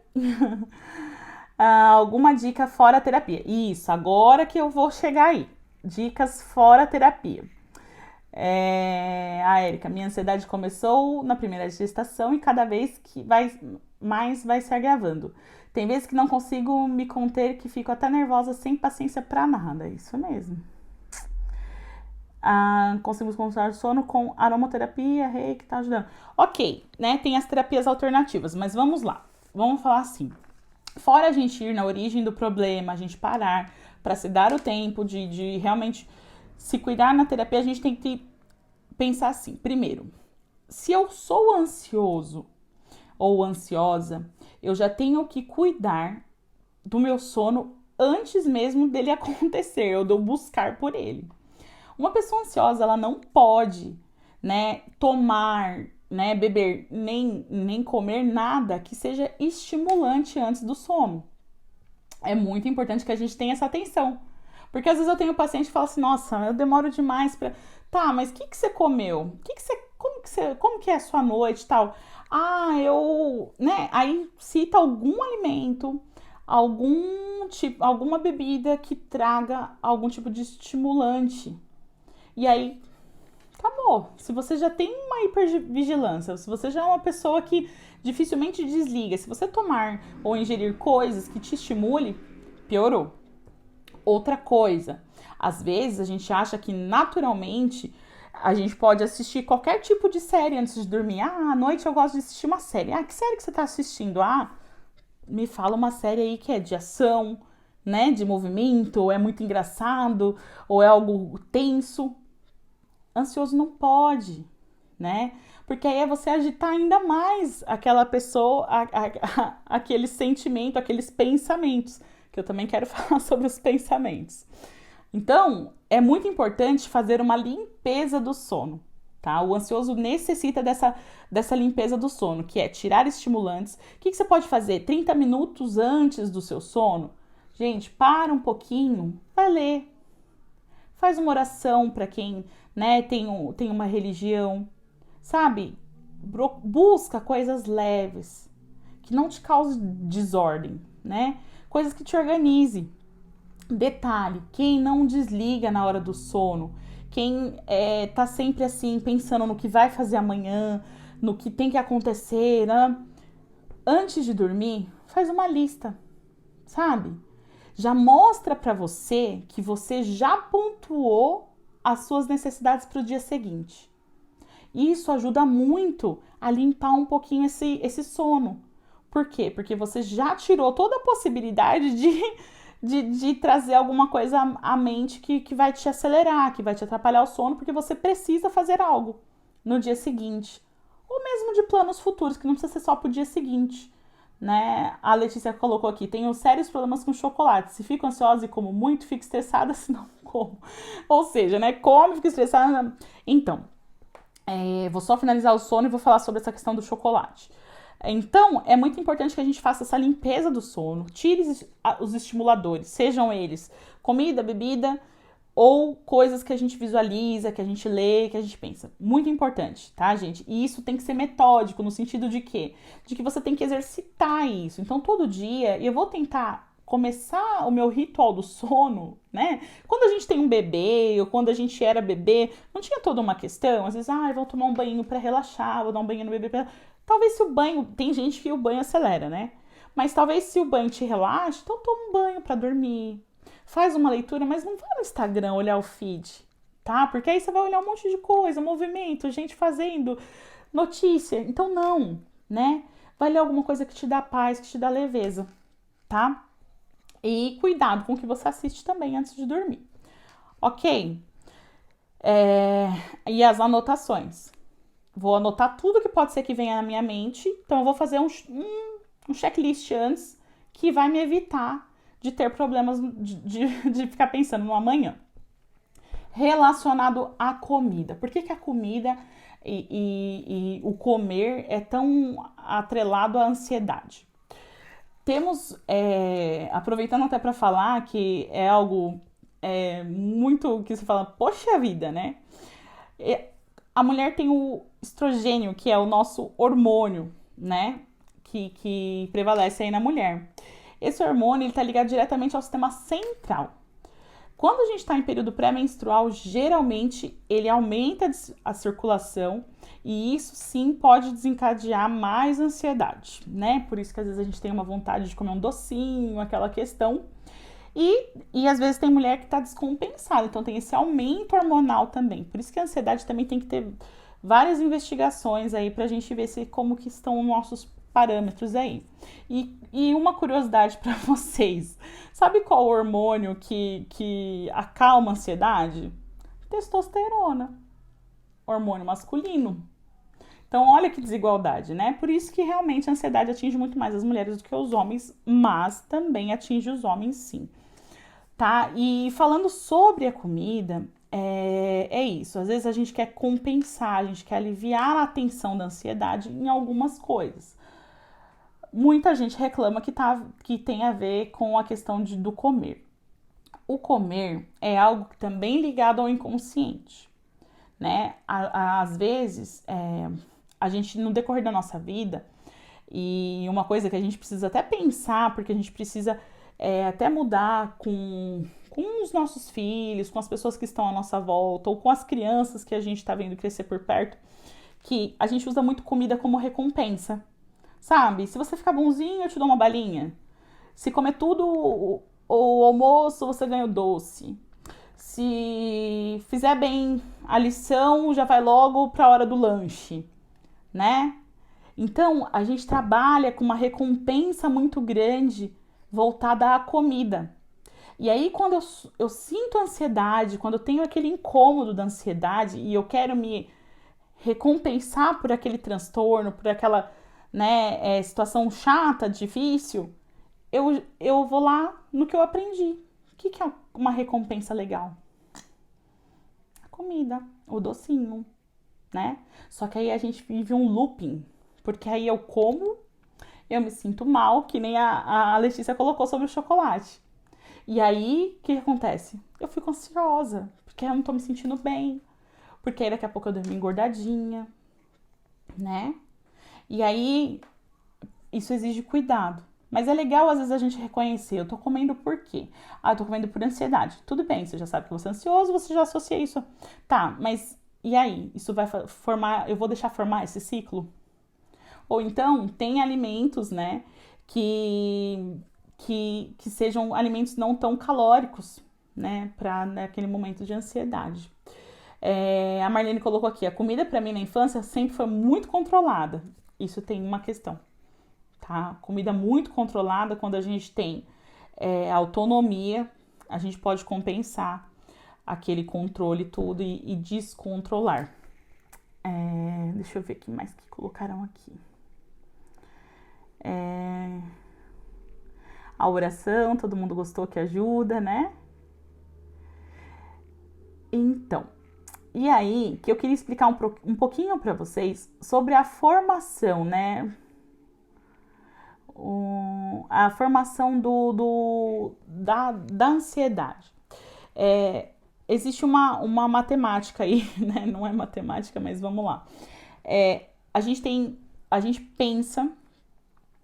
Speaker 1: Alguma dica fora terapia? Isso, agora que eu vou chegar aí. Dicas fora terapia. A Érica, minha ansiedade começou na primeira gestação e cada vez que vai se agravando. Tem vezes que não consigo me conter, que fico até nervosa, sem paciência pra nada. Isso mesmo. Conseguimos consultar o sono com aromaterapia, reiki, tá ajudando. Ok, né? Tem as terapias alternativas, mas vamos lá. Vamos falar assim. Fora a gente ir na origem do problema, a gente parar para se dar o tempo de realmente se cuidar na terapia, a gente tem que pensar assim. Primeiro, se eu sou ansioso ou ansiosa, eu já tenho que cuidar do meu sono antes mesmo dele acontecer, ou de eu buscar por ele. Uma pessoa ansiosa, ela não pode, né, tomar, né, beber, nem comer nada que seja estimulante antes do sono. É muito importante que a gente tenha essa atenção. Porque às vezes eu tenho paciente que fala assim, nossa, eu demoro demais pra... Tá, mas o que você comeu? Como que é a sua noite e tal? Né? Aí cita algum alimento, alguma bebida que traga algum tipo de estimulante. E aí, acabou. Se você já tem uma hipervigilância, se você já é uma pessoa que dificilmente desliga, se você tomar ou ingerir coisas que te estimule, piorou. Outra coisa, às vezes a gente acha que naturalmente a gente pode assistir qualquer tipo de série antes de dormir. À noite eu gosto de assistir uma série. Que série que você tá assistindo? Me fala uma série aí que é de ação, né, de movimento, ou é muito engraçado, ou é algo tenso. Ansioso não pode, né? Porque aí é você agitar ainda mais aquela pessoa, aquele sentimento, aqueles pensamentos, que eu também quero falar sobre os pensamentos. Então, é muito importante fazer uma limpeza do sono, tá? O ansioso necessita dessa limpeza do sono, que é tirar estimulantes. O que você pode fazer 30 minutos antes do seu sono? Gente, para um pouquinho, vai ler. Faz uma oração para quem, né, tem uma religião, sabe? Busca coisas leves, que não te cause desordem, né? Coisas que te organize. Detalhe, quem não desliga na hora do sono, quem tá sempre assim, pensando no que vai fazer amanhã, no que tem que acontecer, né? Antes de dormir, faz uma lista, sabe? Já mostra para você que você já pontuou as suas necessidades para o dia seguinte. Isso ajuda muito a limpar um pouquinho esse sono. Por quê? Porque você já tirou toda a possibilidade de trazer alguma coisa à mente que vai te acelerar, que vai te atrapalhar o sono, porque você precisa fazer algo no dia seguinte. Ou mesmo de planos futuros, que não precisa ser só para o dia seguinte. Né? A Letícia colocou aqui, tenho sérios problemas com chocolate. Se fico ansiosa e como muito, fico estressada se não como. Ou seja, né? Come, fica estressada. Então, vou só finalizar o sono e vou falar sobre essa questão do chocolate. Então, é muito importante que a gente faça essa limpeza do sono, tire os estimuladores, sejam eles comida, bebida ou coisas que a gente visualiza, que a gente lê, que a gente pensa. Muito importante, tá, gente? E isso tem que ser metódico, no sentido de quê? De que você tem que exercitar isso. Então, todo dia, eu vou tentar começar o meu ritual do sono, né? Quando a gente tem um bebê, ou quando a gente era bebê, não tinha toda uma questão, às vezes, vou tomar um banho para relaxar, vou dar um banho no bebê pra... Talvez se o banho, tem gente que o banho acelera, né? Mas talvez se o banho te relaxe, então toma um banho para dormir. Faz uma leitura, mas não vai no Instagram olhar o feed, tá? Porque aí você vai olhar um monte de coisa, movimento, gente fazendo, notícia. Então não, né? Vai ler alguma coisa que te dá paz, que te dá leveza, tá? E cuidado com o que você assiste também antes de dormir. Ok? E as anotações. Vou anotar tudo que pode ser que venha na minha mente. Então, eu vou fazer um checklist antes que vai me evitar de ter problemas de ficar pensando no amanhã. Relacionado à comida. Por que a comida e o comer é tão atrelado à ansiedade? Temos, aproveitando até para falar que é algo muito que você fala, poxa vida, né? A mulher tem o estrogênio, que é o nosso hormônio, né? Que prevalece aí na mulher. Esse hormônio está ligado diretamente ao sistema central. Quando a gente está em período pré-menstrual, geralmente ele aumenta a circulação e isso sim pode desencadear mais ansiedade, né? Por isso que às vezes a gente tem uma vontade de comer um docinho, aquela questão. E às vezes tem mulher que está descompensada, então tem esse aumento hormonal também. Por isso que a ansiedade também tem que ter várias investigações aí pra gente ver como que estão os nossos parâmetros aí. E uma curiosidade para vocês, sabe qual hormônio que acalma a ansiedade? Testosterona, hormônio masculino. Então, olha que desigualdade, né? Por isso que realmente a ansiedade atinge muito mais as mulheres do que os homens, mas também atinge os homens sim. Tá? E falando sobre a comida, é isso. Às vezes a gente quer compensar, a gente quer aliviar a tensão da ansiedade em algumas coisas. Muita gente reclama que tem a ver com a questão do comer. O comer é algo que também ligado ao inconsciente, né? Às vezes, a gente, no decorrer da nossa vida, e uma coisa que a gente precisa até pensar, porque a gente precisa até mudar com os nossos filhos, com as pessoas que estão à nossa volta, ou com as crianças que a gente está vendo crescer por perto, que a gente usa muito comida como recompensa, sabe? Se você ficar bonzinho, eu te dou uma balinha. Se comer tudo o almoço, você ganha o doce. Se fizer bem a lição, já vai logo para a hora do lanche, né? Então, a gente trabalha com uma recompensa muito grande voltada à comida. E aí, quando eu sinto ansiedade, quando eu tenho aquele incômodo da ansiedade e eu quero me recompensar por aquele transtorno, por aquela, né, situação chata, difícil, eu vou lá no que eu aprendi. O que é uma recompensa legal? A comida, o docinho, né? Só que aí a gente vive um looping, porque aí eu como, eu me sinto mal, que nem a Letícia colocou sobre o chocolate. E aí, o que acontece? Eu fico ansiosa, porque eu não tô me sentindo bem, porque aí daqui a pouco eu durmo engordadinha, né? E aí, isso exige cuidado. Mas é legal, às vezes, a gente reconhecer, eu tô comendo por quê? Ah, eu tô comendo por ansiedade. Tudo bem, você já sabe que você é ansioso, você já associa isso. Tá, mas e aí? Isso vai formar, eu vou deixar formar esse ciclo? Ou então, tem alimentos, né, que sejam alimentos não tão calóricos, né, para naquele momento de ansiedade. A Marlene colocou aqui, a comida para mim na infância sempre foi muito controlada. Isso tem uma questão, tá? Comida muito controlada, quando a gente tem autonomia, a gente pode compensar aquele controle tudo e descontrolar. Deixa eu ver o que mais que colocaram aqui. A oração, todo mundo gostou, que ajuda, né? Então, e aí que eu queria explicar um pouquinho para vocês sobre a formação, né? A formação da ansiedade. Existe uma matemática aí, né? Não é matemática, mas vamos lá. A gente pensa,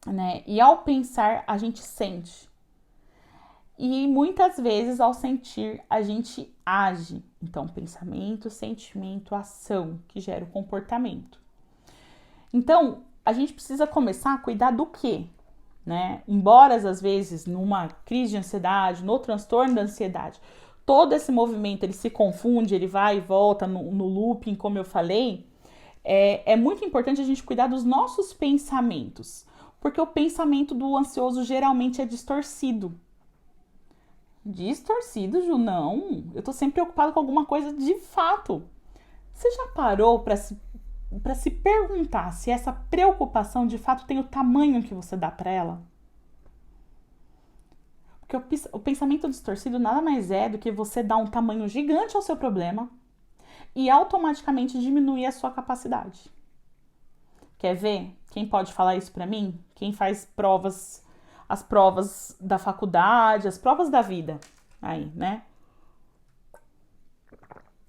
Speaker 1: né? E ao pensar, a gente sente. E muitas vezes, ao sentir, a gente age. Então, pensamento, sentimento, ação, que gera o comportamento. Então, a gente precisa começar a cuidar do quê? Né? Embora, às vezes, numa crise de ansiedade, no transtorno da ansiedade, todo esse movimento, ele se confunde, ele vai e volta no looping, como eu falei, é muito importante a gente cuidar dos nossos pensamentos. Porque o pensamento do ansioso geralmente é distorcido. Distorcido, Ju? Não. Eu tô sempre preocupada com alguma coisa de fato. Você já parou para se perguntar se essa preocupação de fato tem o tamanho que você dá para ela? Porque o pensamento distorcido nada mais é do que você dar um tamanho gigante ao seu problema e automaticamente diminuir a sua capacidade. Quer ver? Quem pode falar isso para mim? Quem faz provas, as provas da faculdade, as provas da vida. Aí, né?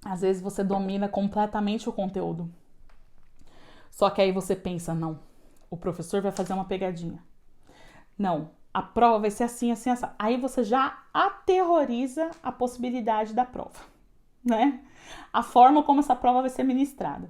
Speaker 1: Às vezes você domina completamente o conteúdo. Só que aí você pensa, não, o professor vai fazer uma pegadinha. Não, a prova vai ser assim, assim, assim. Aí você já aterroriza a possibilidade da prova, né? A forma como essa prova vai ser ministrada.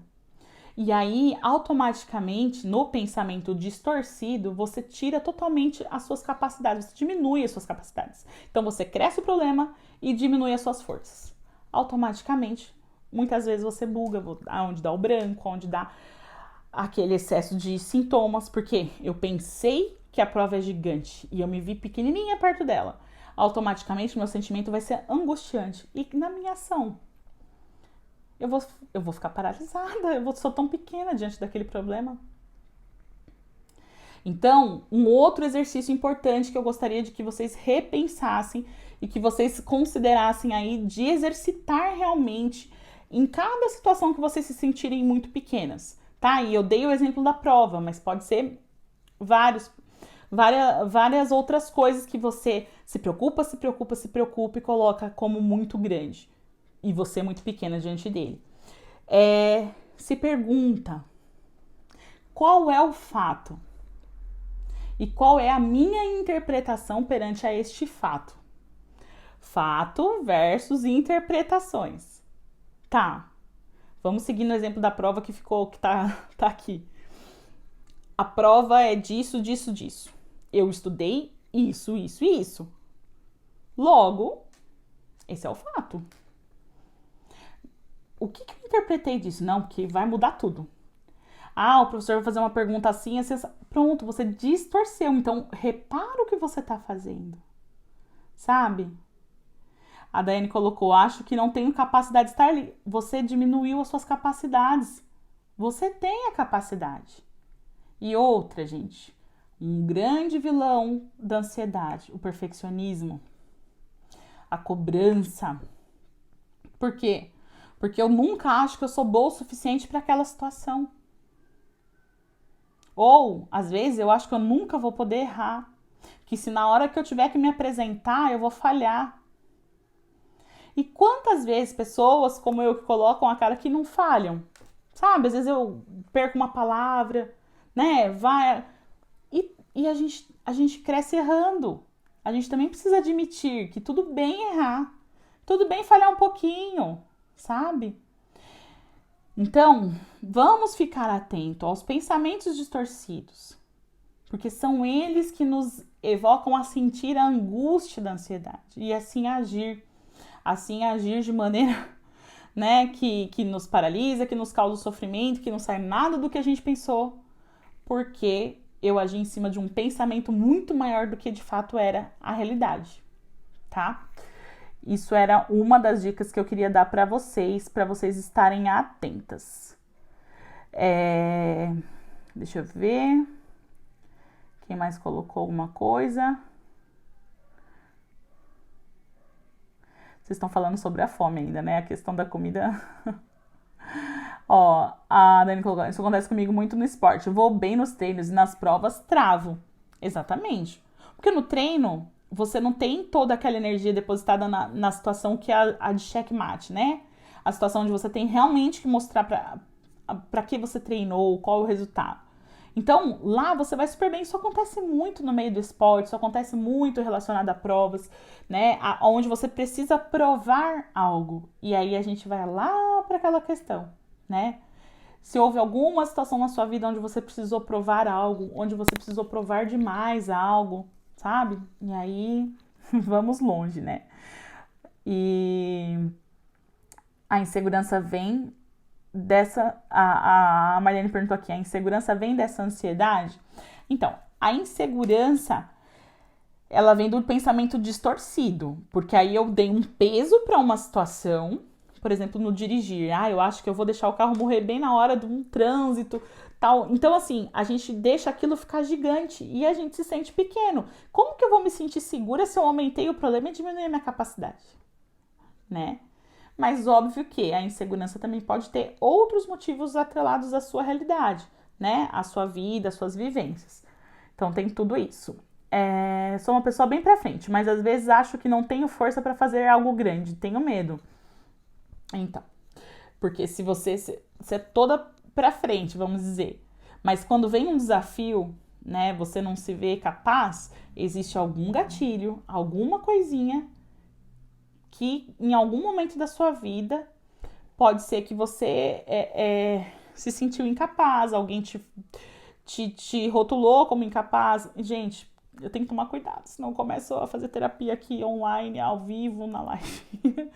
Speaker 1: E aí, automaticamente, no pensamento distorcido, você tira totalmente as suas capacidades, você diminui as suas capacidades. Então, você cresce o problema e diminui as suas forças. Automaticamente, muitas vezes você buga, onde dá o branco, onde dá aquele excesso de sintomas, porque eu pensei que a prova é gigante e eu me vi pequenininha perto dela. Automaticamente, meu sentimento vai ser angustiante. E na minha ação, eu vou ficar paralisada, sou tão pequena diante daquele problema. Então, um outro exercício importante que eu gostaria de que vocês repensassem e que vocês considerassem aí de exercitar realmente em cada situação que vocês se sentirem muito pequenas, tá? E eu dei o exemplo da prova, mas pode ser várias outras coisas que você se preocupa e coloca como muito grande. E você muito pequena diante dele. Se pergunta, qual é o fato? E qual é a minha interpretação perante a este fato? Fato versus interpretações. Tá, vamos seguir no exemplo da prova que tá aqui. A prova é disso, disso, disso. Eu estudei isso, isso e isso. Logo, esse é o fato. O que eu interpretei disso? Não, porque vai mudar tudo. Ah, o professor vai fazer uma pergunta assim, assim, pronto, você distorceu. Então, repara o que você está fazendo. Sabe? A Daiane colocou, acho que não tenho capacidade de estar ali. Você diminuiu as suas capacidades. Você tem a capacidade. E outra, gente, um grande vilão da ansiedade, o perfeccionismo, a cobrança. Por quê? Porque eu nunca acho que eu sou boa o suficiente para aquela situação. Ou, às vezes, eu acho que eu nunca vou poder errar. Que se na hora que eu tiver que me apresentar, eu vou falhar. E quantas vezes pessoas como eu que colocam a cara que não falham? Sabe? Às vezes eu perco uma palavra, né? E a gente cresce errando. A gente também precisa admitir que tudo bem errar. Tudo bem falhar um pouquinho, sabe? Então, vamos ficar atento aos pensamentos distorcidos, porque são eles que nos evocam a sentir a angústia da ansiedade e assim agir de maneira, né, que nos paralisa, que nos causa sofrimento, que não sai nada do que a gente pensou, porque eu agi em cima de um pensamento muito maior do que de fato era a realidade, tá? Isso era uma das dicas que eu queria dar para vocês estarem atentas. Deixa eu ver. Quem mais colocou alguma coisa? Vocês estão falando sobre a fome ainda, né? A questão da comida. Ó, a Dani colocou, isso acontece comigo muito no esporte. Eu vou bem nos treinos e nas provas travo. Exatamente. Porque no treino, você não tem toda aquela energia depositada na situação que é a de checkmate, né? A situação onde você tem realmente que mostrar para que você treinou, qual é o resultado. Então, lá você vai super bem. Isso acontece muito no meio do esporte, isso acontece muito relacionado a provas, né? Onde você precisa provar algo. E aí a gente vai lá para aquela questão, né? Se houve alguma situação na sua vida onde você precisou provar algo, onde você precisou provar demais algo, sabe? E aí, vamos longe, né? E a insegurança vem dessa... A Mariane perguntou aqui, a insegurança vem dessa ansiedade? Então, a insegurança, ela vem do pensamento distorcido, porque aí eu dei um peso para uma situação, por exemplo, no dirigir. Eu acho que eu vou deixar o carro morrer bem na hora de um trânsito, tal. Então, assim, a gente deixa aquilo ficar gigante e a gente se sente pequeno. Como que eu vou me sentir segura se eu aumentei o problema e diminuí a minha capacidade? Né? Mas óbvio que a insegurança também pode ter outros motivos atrelados à sua realidade, né? À sua vida, às suas vivências. Então, tem tudo isso. Sou uma pessoa bem pra frente, mas às vezes acho que não tenho força para fazer algo grande, tenho medo. Então, porque se você é toda pra frente, vamos dizer, mas quando vem um desafio, né, você não se vê capaz, existe algum gatilho, alguma coisinha que em algum momento da sua vida pode ser que você se sentiu incapaz, alguém te rotulou como incapaz. Gente, eu tenho que tomar cuidado, senão eu começo a fazer terapia aqui online, ao vivo, na live.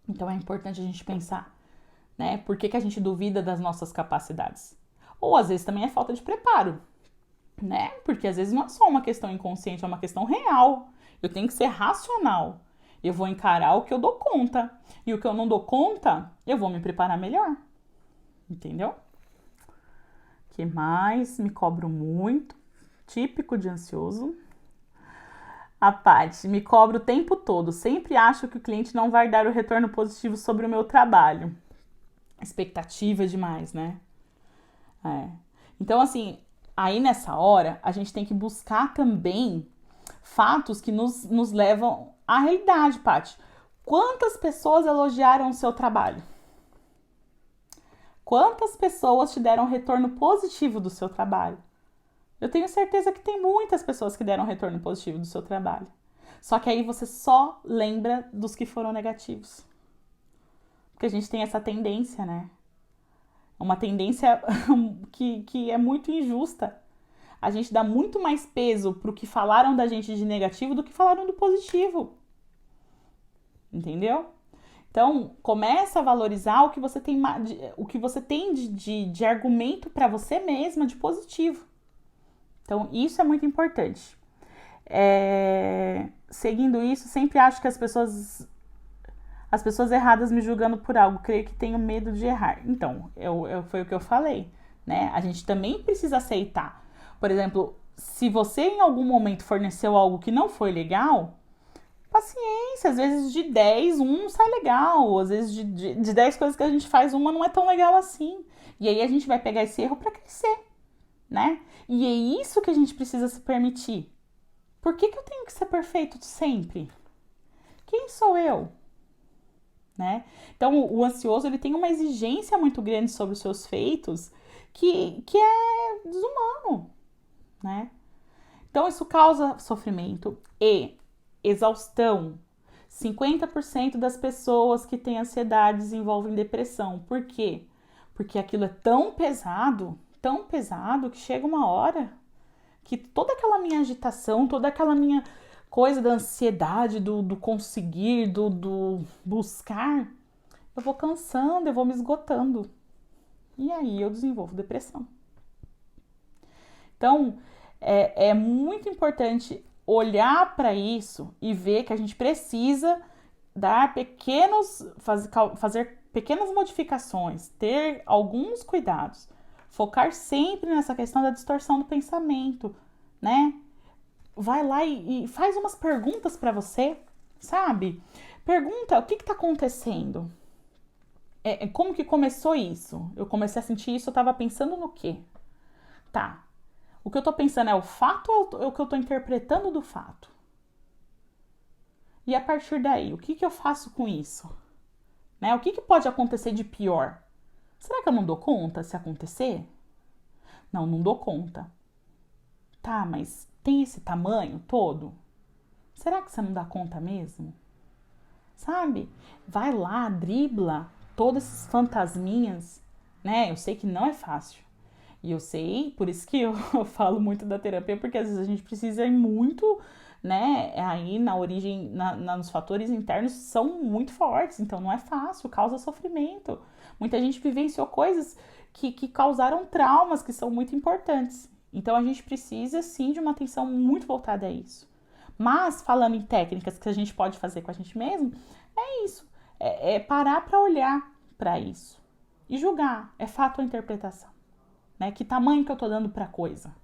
Speaker 1: Então é importante a gente pensar, né? Por que a gente duvida das nossas capacidades? Ou às vezes também é falta de preparo, né? Porque às vezes não é só uma questão inconsciente, é uma questão real. Eu tenho que ser racional. Eu vou encarar o que eu dou conta. E o que eu não dou conta, eu vou me preparar melhor. Entendeu? O que mais? Me cobro muito. Típico de ansioso. A Paty, me cobro o tempo todo. Sempre acho que o cliente não vai dar o retorno positivo sobre o meu trabalho. Expectativa demais, né? Então, assim, aí nessa hora, a gente tem que buscar também fatos que nos levam à realidade, Paty. Quantas pessoas elogiaram o seu trabalho? Quantas pessoas te deram retorno positivo do seu trabalho? Eu tenho certeza que tem muitas pessoas que deram retorno positivo do seu trabalho. Só que aí você só lembra dos que foram negativos. Porque a gente tem essa tendência, né? Uma tendência que é muito injusta. A gente dá muito mais peso pro que falaram da gente de negativo do que falaram do positivo. Entendeu? Então, começa a valorizar o que você tem de argumento para você mesma de positivo. Então, isso é muito importante. Seguindo isso, sempre acho que as pessoas erradas me julgando por algo, creio que tenho medo de errar. Então, foi o que eu falei, né? A gente também precisa aceitar. Por exemplo, se você em algum momento forneceu algo que não foi legal, paciência, às vezes de 10, um sai legal, às vezes de 10 coisas que a gente faz, uma não é tão legal assim. E aí a gente vai pegar esse erro para crescer, né? E é isso que a gente precisa se permitir. Por que eu tenho que ser perfeito sempre? Quem sou eu? Né? Então, o ansioso ele tem uma exigência muito grande sobre os seus feitos que é desumano, né? Então, isso causa sofrimento e exaustão. 50% das pessoas que têm ansiedade desenvolvem depressão. Por quê? Porque aquilo é tão pesado que chega uma hora que toda aquela minha agitação, toda aquela minha coisa da ansiedade, do conseguir, do buscar, eu vou cansando, eu vou me esgotando. E aí eu desenvolvo depressão. Então, é muito importante olhar para isso e ver que a gente precisa fazer pequenas modificações, ter alguns cuidados, focar sempre nessa questão da distorção do pensamento, né? Vai lá e faz umas perguntas para você, sabe? Pergunta o que está acontecendo. Como que começou isso? Eu comecei a sentir isso, eu estava pensando no quê? Tá. O que eu tô pensando é o fato ou o que eu tô interpretando do fato? E a partir daí, o que eu faço com isso? Né? O que pode acontecer de pior? Será que eu não dou conta se acontecer? Não dou conta. Tá, mas tem esse tamanho todo? Será que você não dá conta mesmo? Sabe? Vai lá, dribla todos esses fantasminhas, né? Eu sei que não é fácil. E eu sei, por isso que eu falo muito da terapia, porque às vezes a gente precisa ir muito, né? Aí na origem, nos fatores internos são muito fortes, então não é fácil, causa sofrimento. Muita gente vivenciou coisas que causaram traumas que são muito importantes. Então a gente precisa sim de uma atenção muito voltada a isso. Mas falando em técnicas que a gente pode fazer com a gente mesmo, é isso. É parar para olhar para isso e julgar. É fato ou interpretação? Né? Que tamanho que eu tô dando pra coisa?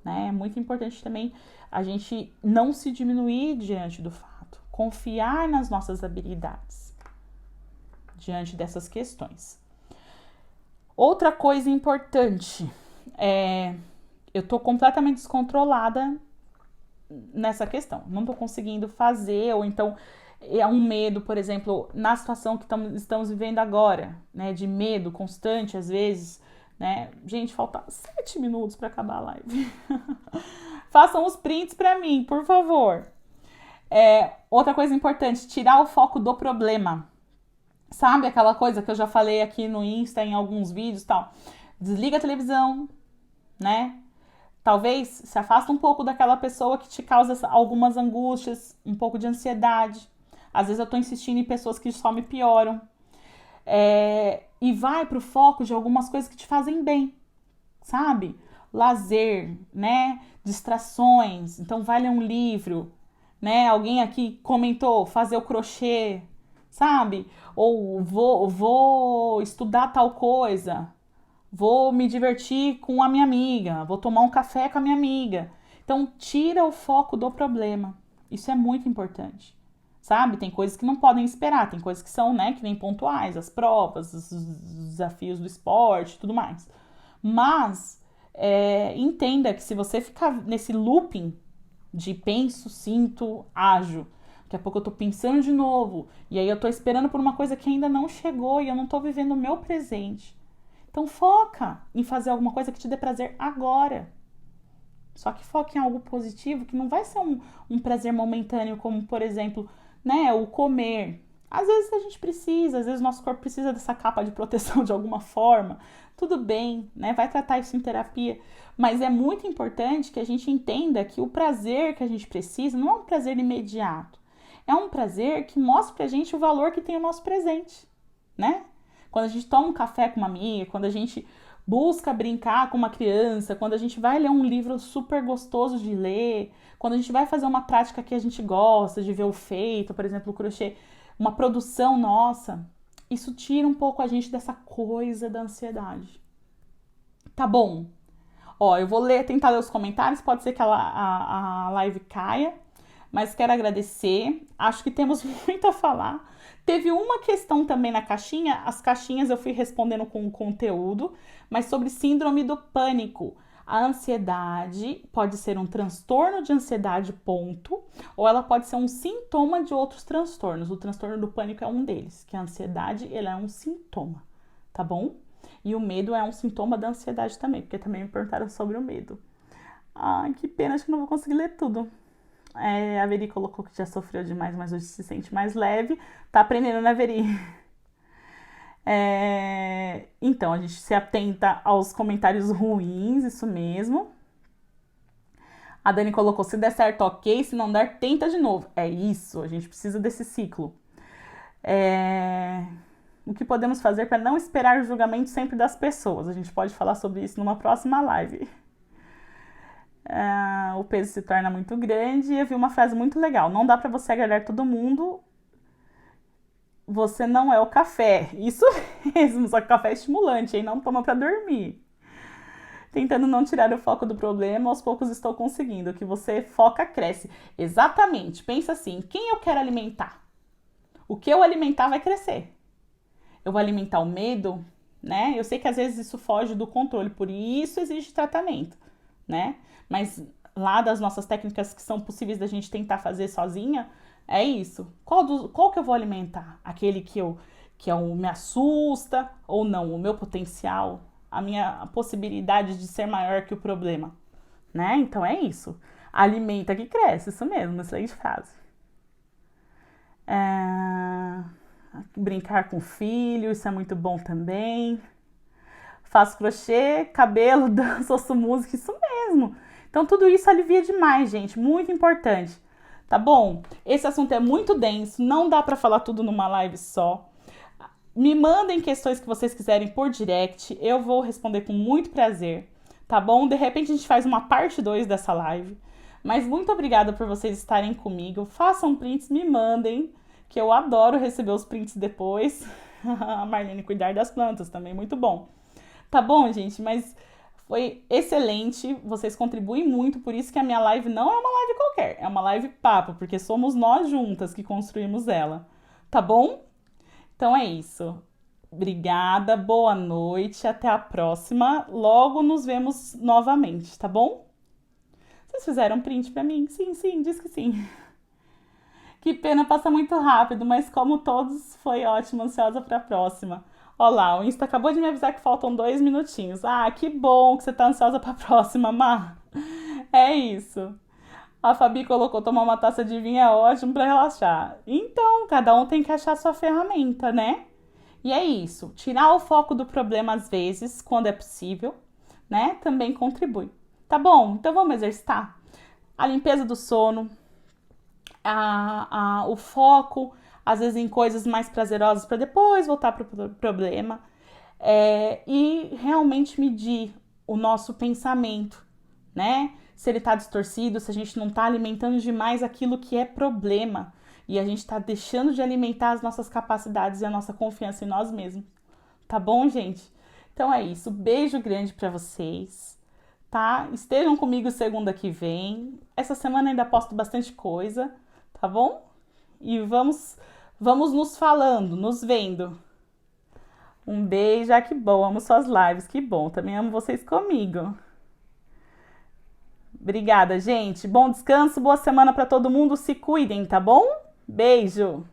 Speaker 1: Né? É muito importante também a gente não se diminuir diante do fato. Confiar nas nossas habilidades diante dessas questões. Outra coisa importante eu tô completamente descontrolada nessa questão. Não tô conseguindo fazer, ou então é um medo, por exemplo, na situação que estamos vivendo agora, né? De medo constante, às vezes, né? Gente, falta 7 minutos para acabar a live. Façam os prints para mim, por favor. Outra coisa importante, tirar o foco do problema. Sabe aquela coisa que eu já falei aqui no Insta, em alguns vídeos e tal? Desliga a televisão, né? Talvez se afasta um pouco daquela pessoa que te causa algumas angústias, um pouco de ansiedade. Às vezes eu tô insistindo em pessoas que só me pioram. E vai pro foco de algumas coisas que te fazem bem, sabe? Lazer, né? Distrações. Então vai ler um livro, né? Alguém aqui comentou fazer o crochê, sabe? Ou vou estudar tal coisa. Vou me divertir com a minha amiga, vou tomar um café com a minha amiga. Então, tira o foco do problema. Isso é muito importante, sabe? Tem coisas que não podem esperar, tem coisas que são, né, que nem pontuais, as provas, os desafios do esporte e tudo mais. Mas, entenda que se você ficar nesse looping de penso, sinto, ajo, daqui a pouco eu tô pensando de novo, e aí eu tô esperando por uma coisa que ainda não chegou e eu não tô vivendo o meu presente. Então foca em fazer alguma coisa que te dê prazer agora. Só que foca em algo positivo, que não vai ser um prazer momentâneo, como, por exemplo, né, o comer. Às vezes a gente precisa, às vezes o nosso corpo precisa dessa capa de proteção de alguma forma. Tudo bem, né? Vai tratar isso em terapia. Mas é muito importante que a gente entenda que o prazer que a gente precisa não é um prazer imediato. É um prazer que mostra pra gente o valor que tem o nosso presente, né? Quando a gente toma um café com uma amiga, quando a gente busca brincar com uma criança, quando a gente vai ler um livro super gostoso de ler, quando a gente vai fazer uma prática que a gente gosta de ver o feito, por exemplo, o crochê, uma produção nossa, isso tira um pouco a gente dessa coisa da ansiedade. Tá bom? Ó, eu vou tentar ler os comentários, pode ser que a live caia, mas quero agradecer. Acho que temos muito a falar. Teve uma questão também na caixinha, as caixinhas eu fui respondendo com conteúdo, mas sobre síndrome do pânico. A ansiedade pode ser um transtorno de ansiedade, ponto, ou ela pode ser um sintoma de outros transtornos. O transtorno do pânico é um deles, que a ansiedade ele é um sintoma, tá bom? E o medo é um sintoma da ansiedade também, porque também me perguntaram sobre o medo. Ai, que pena, acho que não vou conseguir ler tudo. A Veri colocou que já sofreu demais, mas hoje se sente mais leve. Tá aprendendo, né, Veri? Então, a gente se atenta aos comentários ruins, isso mesmo. A Dani colocou, se der certo, ok. Se não der, tenta de novo. É isso, a gente precisa desse ciclo. O que podemos fazer para não esperar o julgamento sempre das pessoas? A gente pode falar sobre isso numa próxima live. O peso se torna muito grande e eu vi uma frase muito legal. Não dá para você agradar todo mundo. Você não é o café. Isso mesmo, só que o café é estimulante, hein? Não toma para dormir. Tentando não tirar o foco do problema, aos poucos estou conseguindo. O que você foca, cresce. Exatamente. Pensa assim, quem eu quero alimentar? O que eu alimentar vai crescer. Eu vou alimentar o medo, né? Eu sei que às vezes isso foge do controle, por isso exige tratamento, né? Mas lá das nossas técnicas que são possíveis da gente tentar fazer sozinha, é isso. Qual que eu vou alimentar? Aquele que me assusta ou não? O meu potencial, a minha possibilidade de ser maior que o problema, né? Então é isso. Alimenta que cresce, isso mesmo, excelente frase. Brincar com o filho, isso é muito bom também. Faço crochê, cabelo, danço, ouço música, isso mesmo. Então tudo isso alivia demais, gente, muito importante. Tá bom? Esse assunto é muito denso, não dá pra falar tudo numa live só. Me mandem questões que vocês quiserem por direct, eu vou responder com muito prazer, tá bom? De repente a gente faz uma parte 2 dessa live. Mas muito obrigada por vocês estarem comigo. Façam prints, me mandem, que eu adoro receber os prints depois. A Marlene cuidar das plantas também, muito bom. Tá bom, gente? Mas foi excelente, vocês contribuem muito, por isso que a minha live não é uma live qualquer, é uma live papo, porque somos nós juntas que construímos ela, tá bom? Então é isso. Obrigada, boa noite, até a próxima. Logo nos vemos novamente, tá bom? Vocês fizeram print pra mim? Sim, diz que sim. Que pena, passa muito rápido, mas como todos, foi ótimo, ansiosa pra próxima. Olá, o Insta acabou de me avisar que faltam 2 minutinhos. Ah, que bom que você tá ansiosa pra próxima, Má. É isso. A Fabi colocou tomar uma taça de vinho é ótimo pra relaxar. Então, cada um tem que achar sua ferramenta, né? E é isso. Tirar o foco do problema às vezes, quando é possível, né? Também contribui. Tá bom? Então vamos exercitar. A limpeza do sono, o foco, às vezes em coisas mais prazerosas para depois voltar para o problema. E realmente medir o nosso pensamento, né? Se ele está distorcido, se a gente não está alimentando demais aquilo que é problema e a gente está deixando de alimentar as nossas capacidades e a nossa confiança em nós mesmos. Tá bom, gente? Então é isso. Beijo grande para vocês, tá? Estejam comigo segunda que vem. Essa semana ainda posto bastante coisa, tá bom? E vamos nos falando, nos vendo. Um beijo, que bom, amo suas lives, que bom, também amo vocês comigo. Obrigada, gente. Bom descanso, boa semana para todo mundo, se cuidem, tá bom? Beijo!